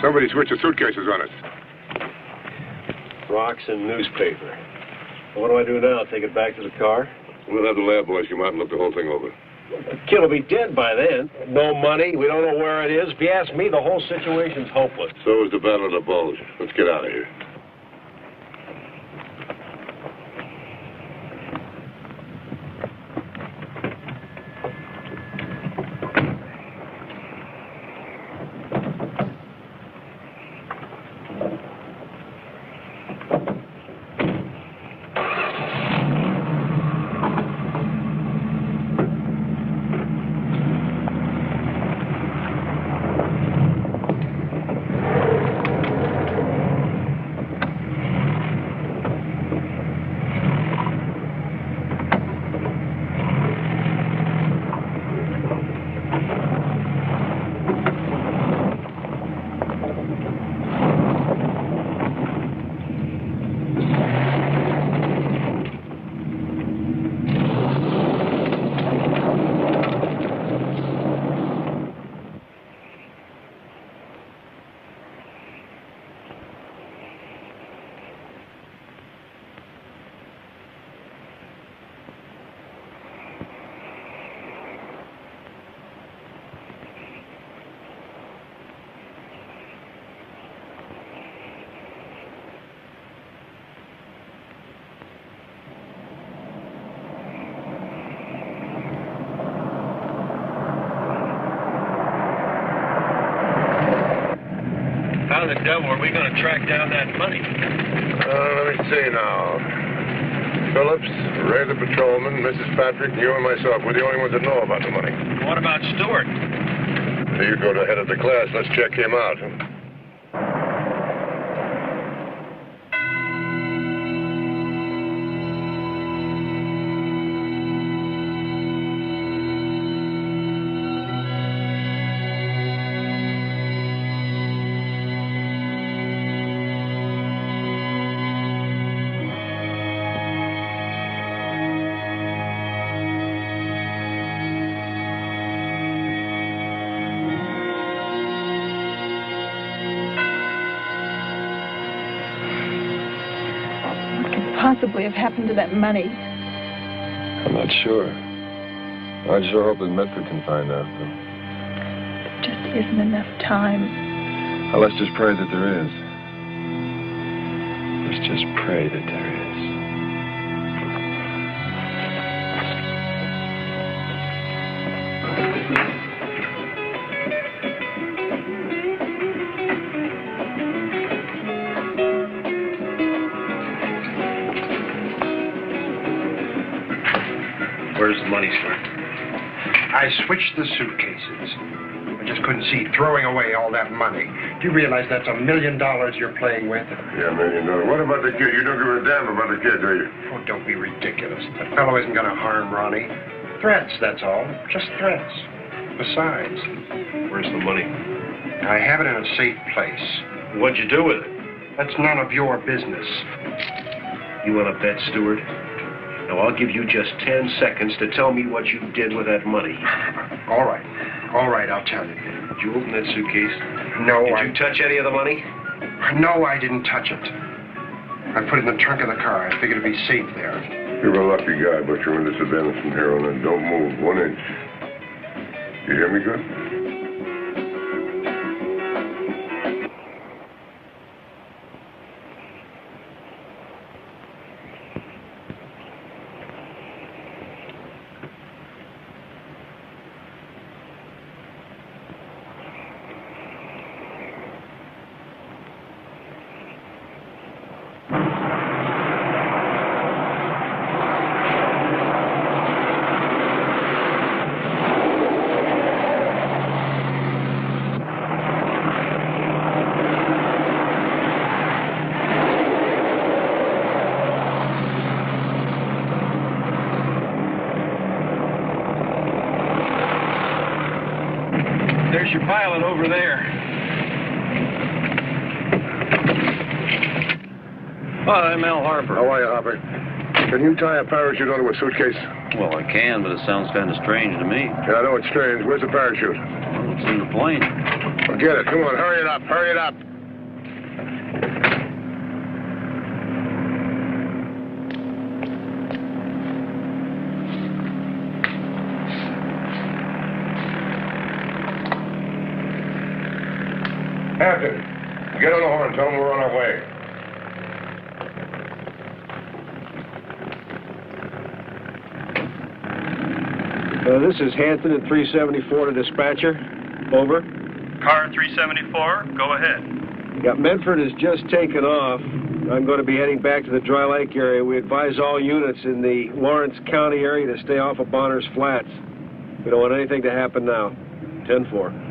Somebody switched the suitcases on us.
Rocks and newspaper. What do I do now? Take it back to the car?
We'll have the lab boys come out and look the whole thing over.
The kid will be dead by then. No money. We don't know where it is. If you ask me, the whole situation's hopeless.
So is the Battle of the Bulge. Let's get out of here.
How the devil are we going to track down that money?
Let me see now. Phillips, Ray the patrolman, Mrs. Patrick, you and myself. We're the only ones that know about the money.
What about Stewart?
You go to head of the class. Let's check him out.
Possibly have happened to that money?
I'm not sure. I sure hope that Medford can find out, though.
There just isn't enough time.
Well, let's just pray that there is. Let's just pray that there is.
Where's the money, sir? I switched the suitcases. I just couldn't see throwing away all that money. Do you realize that's $1 million you're playing with?
Yeah, $1 million. What about the kid? You don't give a damn about the kid, do you?
Oh, don't be ridiculous. That fellow isn't going to harm Ronnie. Threats, that's all. Just threats. Besides...
Where's the money?
I have it in a safe place.
What'd you do with it?
That's none of your business.
You want to bet, Stewart? Now, I'll give you just 10 seconds to tell me what you did with that money.
All right. All right, I'll tell you.
Did you open that suitcase?
No,
Did you touch any of the money?
No, I didn't touch it. I put it in the trunk of the car. I figured it'd be safe there.
You're a lucky guy, but you're in this advantage from here on in. Don't move 1 inch. You hear me good?
There's your pilot over there.
Hi, I'm Al Harper.
How are you, Harper? Can you tie a parachute onto a suitcase?
Well, I can, but it sounds kind of strange to me.
Yeah, I know it's strange. Where's the parachute?
Well, it's in the plane.
Well, get it. Come on, hurry it up. Hurry it up. Captain, get on the horn. Tell them we're on our way.
This is Hampton at 374 to dispatcher. Over.
Car 374, go ahead.
Yeah, Medford has just taken off. I'm going to be heading back to the Dry Lake area. We advise all units in the Lawrence County area to stay off of Bonner's Flats. We don't want anything to happen now. 10-4.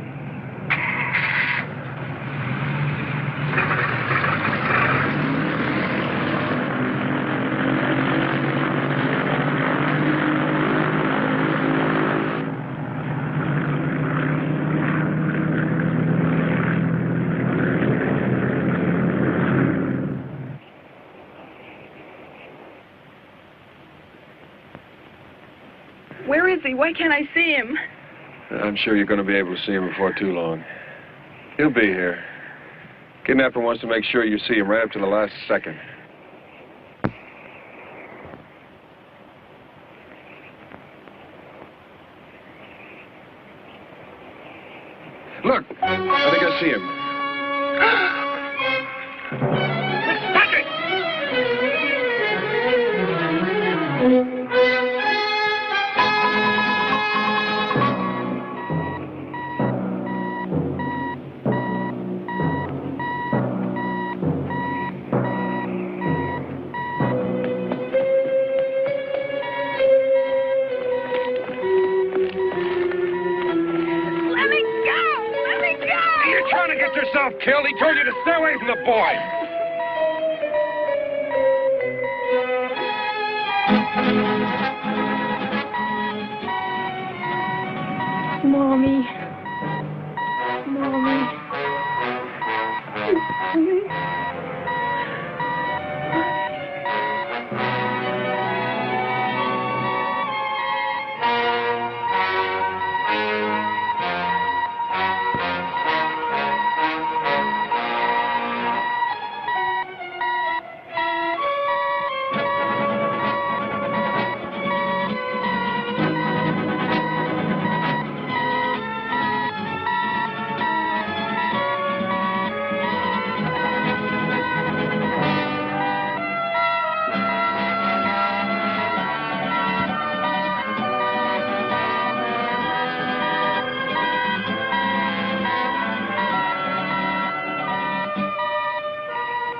Where is he? Why can't I see him?
I'm sure you're going to be able to see him before too long. He'll be here. Kidnapper wants to make sure you see him right up to the last second. Look, I think I see him.
get yourself killed. He told you to stay away from the boy.
Mommy. Mommy. Mommy.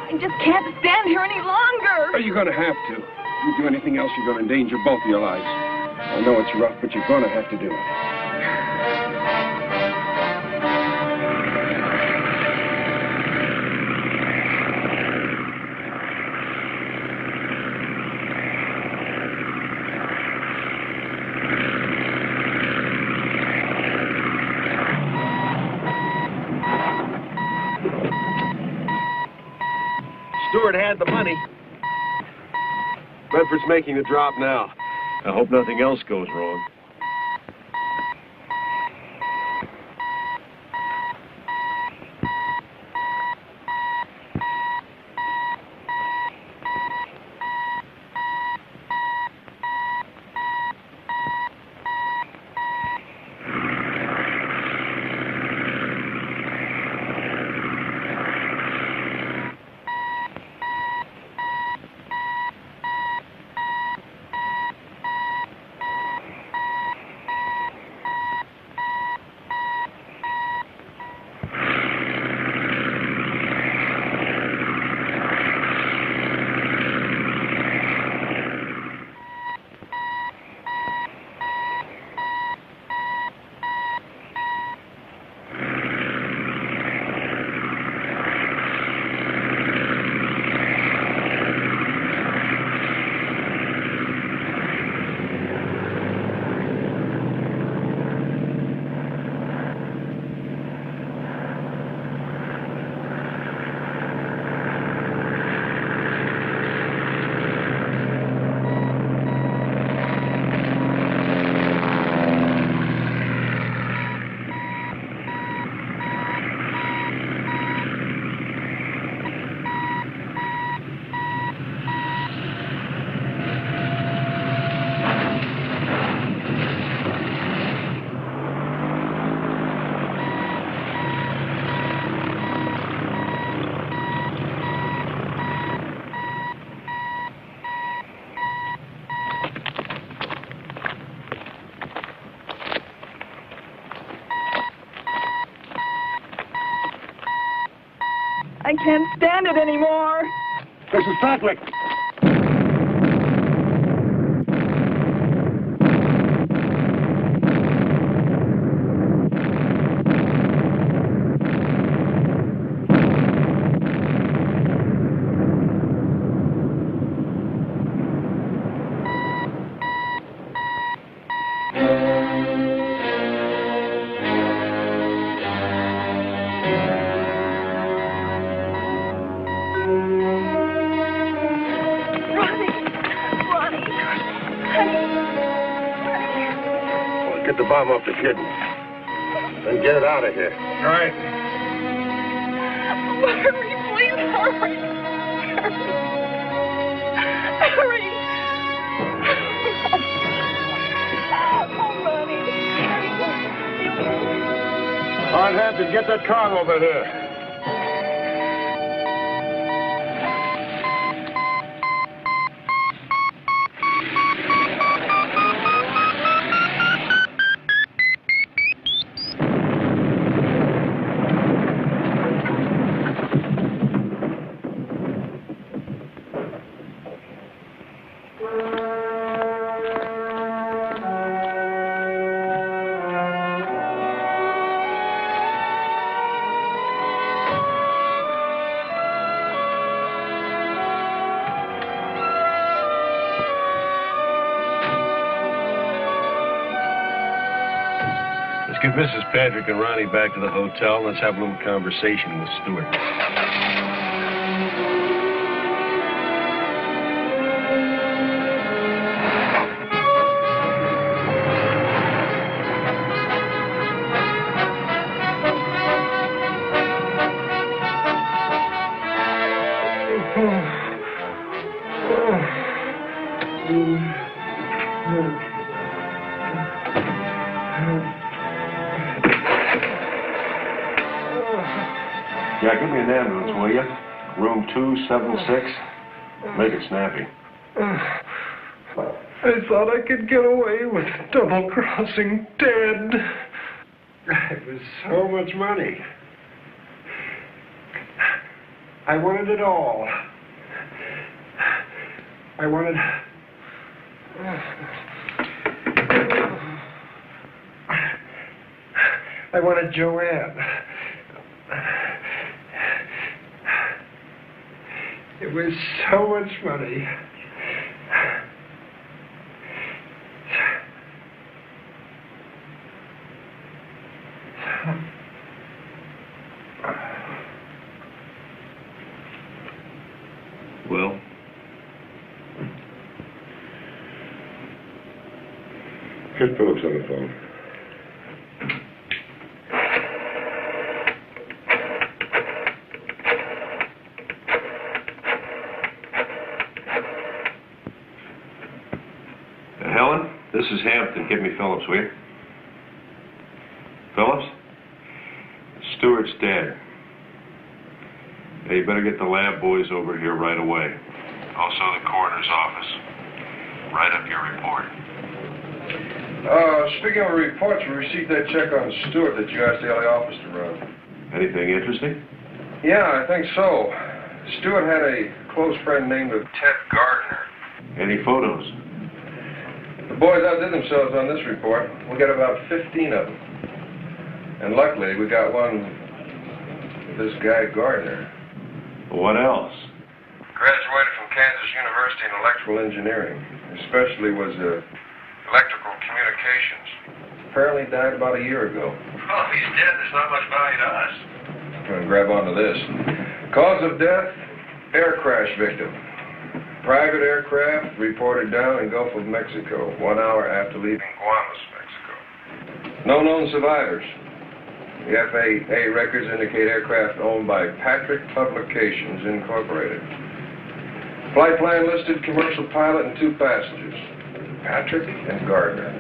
I just can't stand here any longer.
You're going to have to. If you do anything else, you're going to endanger both of your lives. I know it's rough, but you're going to have to do it.
Stewart had the money. Bedford's making the drop now. I hope nothing else goes wrong.
I can't stand it anymore.
Mrs. Patrick.
Get the bomb off the kitten. Then get it out of here.
All right.
Hurry, please hurry. Hurry. Oh, Ronnie.
All right, Hampton, get that car over here.
get Mrs. Patrick and Ronnie back to the hotel and let's have a little conversation with Stewart.
Yeah, give me an ambulance, will you? Room 276. Make it snappy.
I thought I could get away with double-crossing Ted. It was so much money. I wanted it all. I wanted... I wanted Joanne. It was so much money.
Well?
Get Phillips on the phone.
Helen, this is Hampton. Give me Phillips, will you? Phillips? Stewart's dead. Hey, you better get the lab boys over here right away. Also the coroner's office. Write up your report.
Speaking of reports, we received that check on Stewart that you asked the LA office to run.
Anything interesting?
Yeah, I think so. Stewart had a close friend named Ted Gardner.
Any photos?
The boys outdid themselves on this report. We got about 15 of them. And luckily, we got one with this guy Gardner.
What else?
Graduated from Kansas University in electrical engineering. Especially was electrical communications. Apparently died about a year ago.
Oh, if he's dead, there's not much value to us.
I'm going to grab onto this. Cause of death, air crash victim. Private aircraft reported down in Gulf of Mexico 1 hour after leaving Guaymas, Mexico. No known survivors. The FAA records indicate aircraft owned by Patrick Publications, Incorporated. Flight plan listed commercial pilot and 2 passengers, Patrick and Gardner.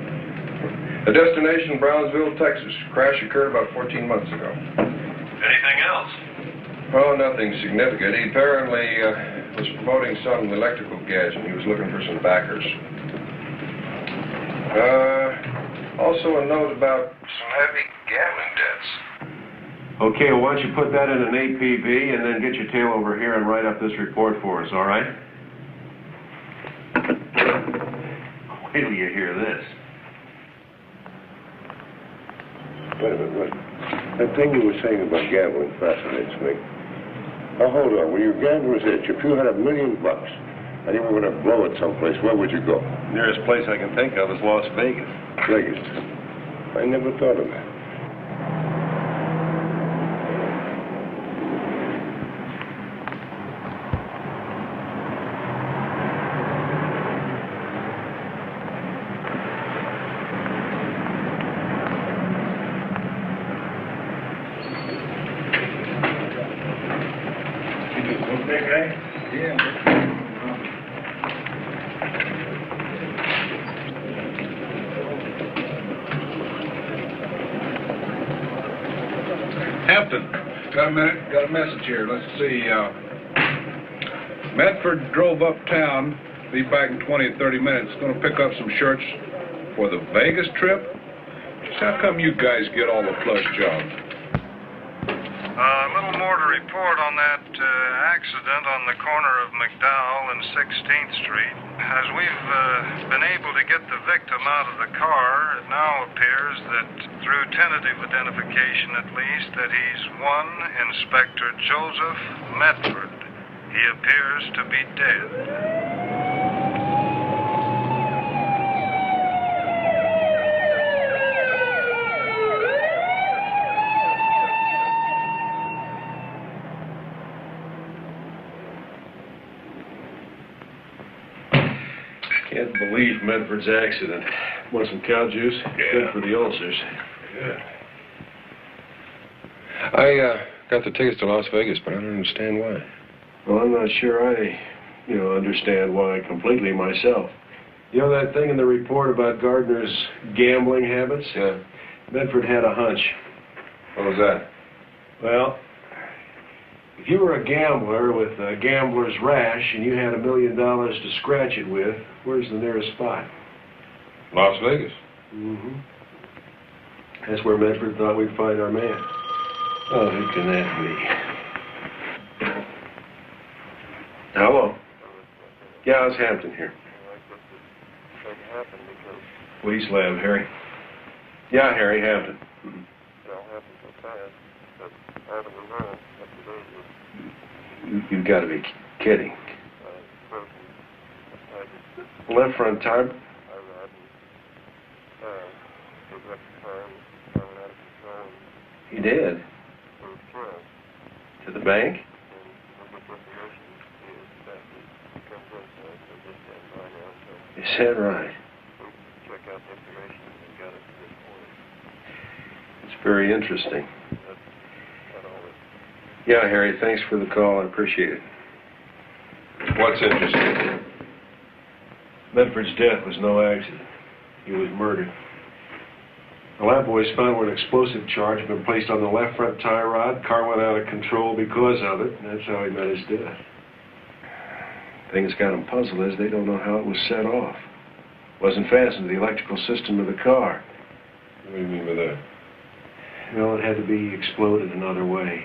The destination, Brownsville, Texas. Crash occurred about 14 months ago.
Anything else?
Oh, nothing significant. He apparently was promoting some electrical gadget. He was looking for some backers. Also a note about some heavy gambling debts.
Okay, well, why don't you put that in an APV and then get your tail over here and write up this report for us, all right? Wait till you hear this.
Wait a minute, wait. That thing you were saying about gambling fascinates me. Now, hold on. When your gambler's itch, if you had $1 million and you were going to blow it someplace, where would you go?
Nearest place I can think of is Las Vegas.
Vegas. I never thought of that.
Hampton, got a minute? Got a message here. Let's see. Medford drove uptown. Be back in 20 or 30 minutes. Going to pick up some shirts for the Vegas trip. Just how come you guys get all the plush jobs?
A little more to report on that accident on the corner of McDowell and 16th Street. As we've been able to get the victim out of the car, it now appears that, through tentative identification at least, that he's one Inspector Joseph Medford. He appears to be dead.
believe Medford's accident. Want some cow juice?
Yeah.
Good for the ulcers.
Yeah.
I got the tickets to Las Vegas, but I don't understand why.
Well, I'm not sure I, understand why completely myself. You know that thing in the report about Gardner's gambling habits?
Yeah.
Medford had a hunch.
What was that?
Well, if you were a gambler with a gambler's rash and you had $1 million to scratch it with, where's the nearest spot?
Las Vegas.
Mm-hmm. That's where Medford thought we'd find our man. Oh, who can that be? Hello? Yeah, it's Hampton here. Police lab, Harry. Yeah, Harry, Hampton. You've got to be kidding. Left front tire. He did? To the bank? Is that right? It's very interesting. Yeah, Harry, thanks for the call. I appreciate it.
What's interesting?
Medford's death was no accident. He was murdered. The lab boys found where an explosive charge had been placed on the left front tie rod. Car went out of control because of it, and that's how he met his death. The thing that's got them puzzled is they don't know how it was set off. It wasn't fastened to the electrical system of the car.
What do you mean by that?
Well, it had to be exploded another way.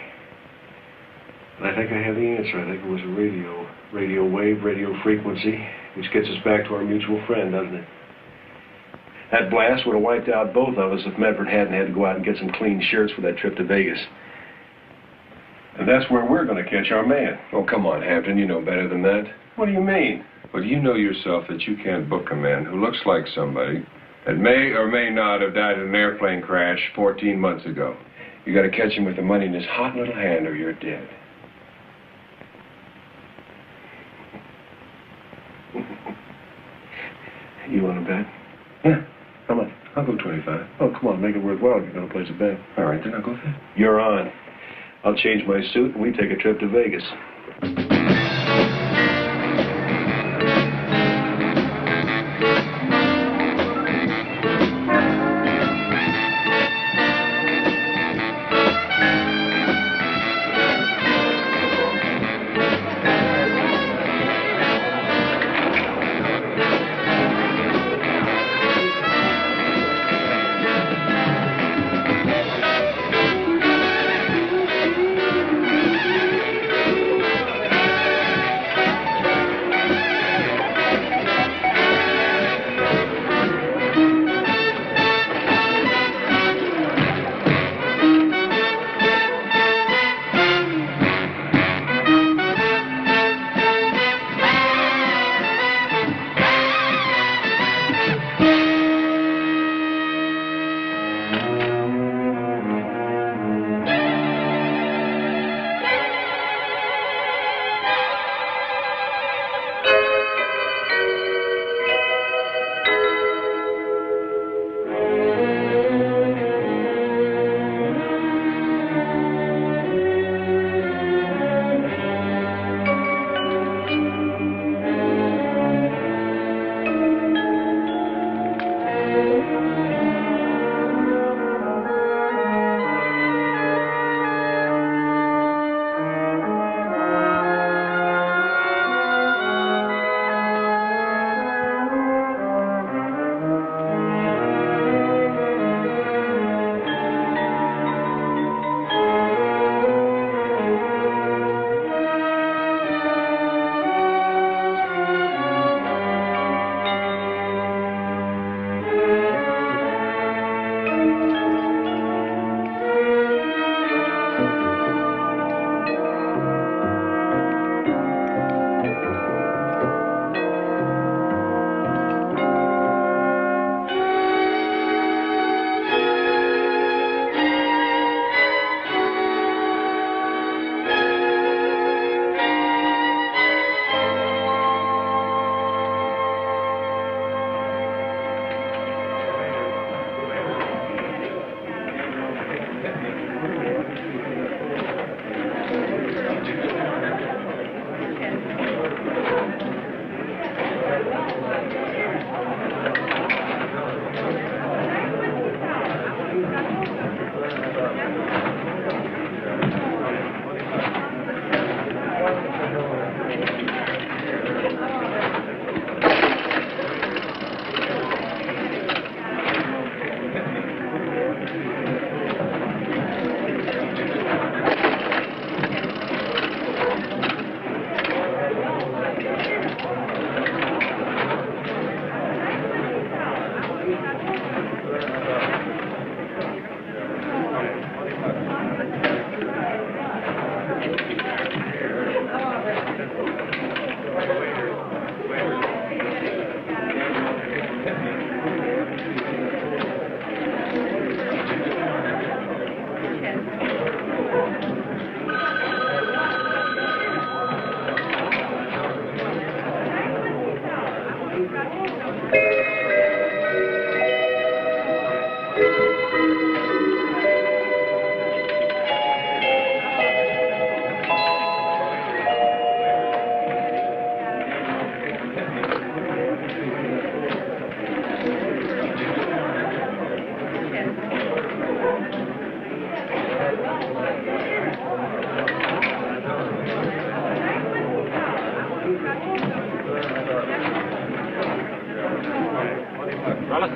And I think I have the answer. I think it was a radio wave, radio frequency, which gets us back to our mutual friend, doesn't it? That blast would have wiped out both of us if Medford hadn't had to go out and get some clean shirts for that trip to Vegas. And that's where we're going to catch our man.
Oh, come on, Hampton. You know better than that.
What do you mean?
Well, you know yourself that you can't book a man who looks like somebody that may or may not have died in an airplane crash 14 months ago. You got to catch him with the money in his hot little hand or you're dead.
You want to bet?
Yeah.
How much?
I'll go 25.
Oh, come on, make it worthwhile. You're going to place a bet.
All right, then I'll go there.
You're on. I'll change my suit and we take a trip to Vegas.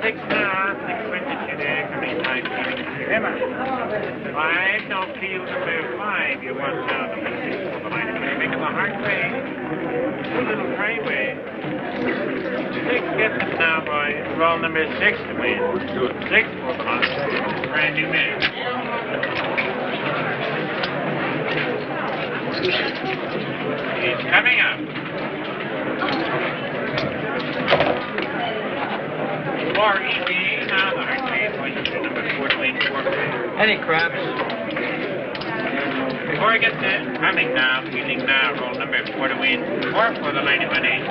6 now, 6 today, coming 5 Emma. 5, no field number 5. You want now number 6 for the line. Make them a hard way. A little highway. 6 gets it now, boy. Roll number 6 to win. Good. 6 for the line. Brand new man. He's coming up. 4 easy. Now the hard way. Position number 4 to win. 4 play.
Any craps?
Before I get to coming now, feeling now, roll number 4 to win. 4 for the line of money.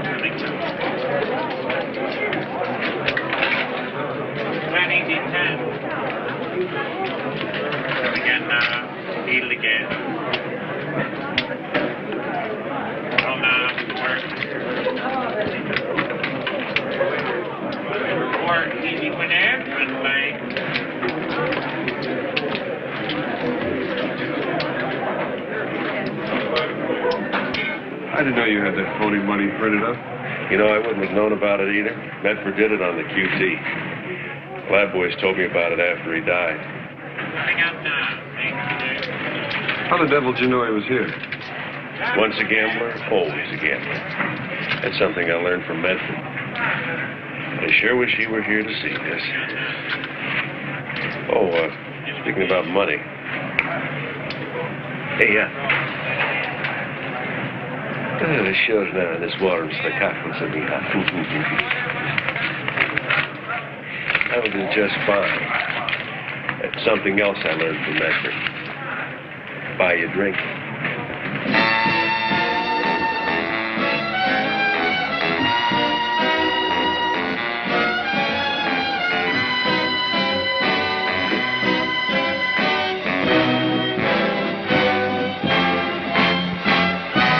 Coming now. 20 easy 10. Again now, field again. Roll now, 4 easy winner, and play.
I didn't know you had that phony money printed up.
You know, I wouldn't have known about it either. Medford did it on the QT. Lab boys told me about it after he died.
Coming up now.
How the devil did you know he was here?
Once a gambler, always a gambler. That's something I learned from Medford. I sure wish he were here to see this. Oh, speaking about money. Hey, the shows now in this water staccato to me. I will do just fine. That's something else I learned from Medford. Buy you a drink.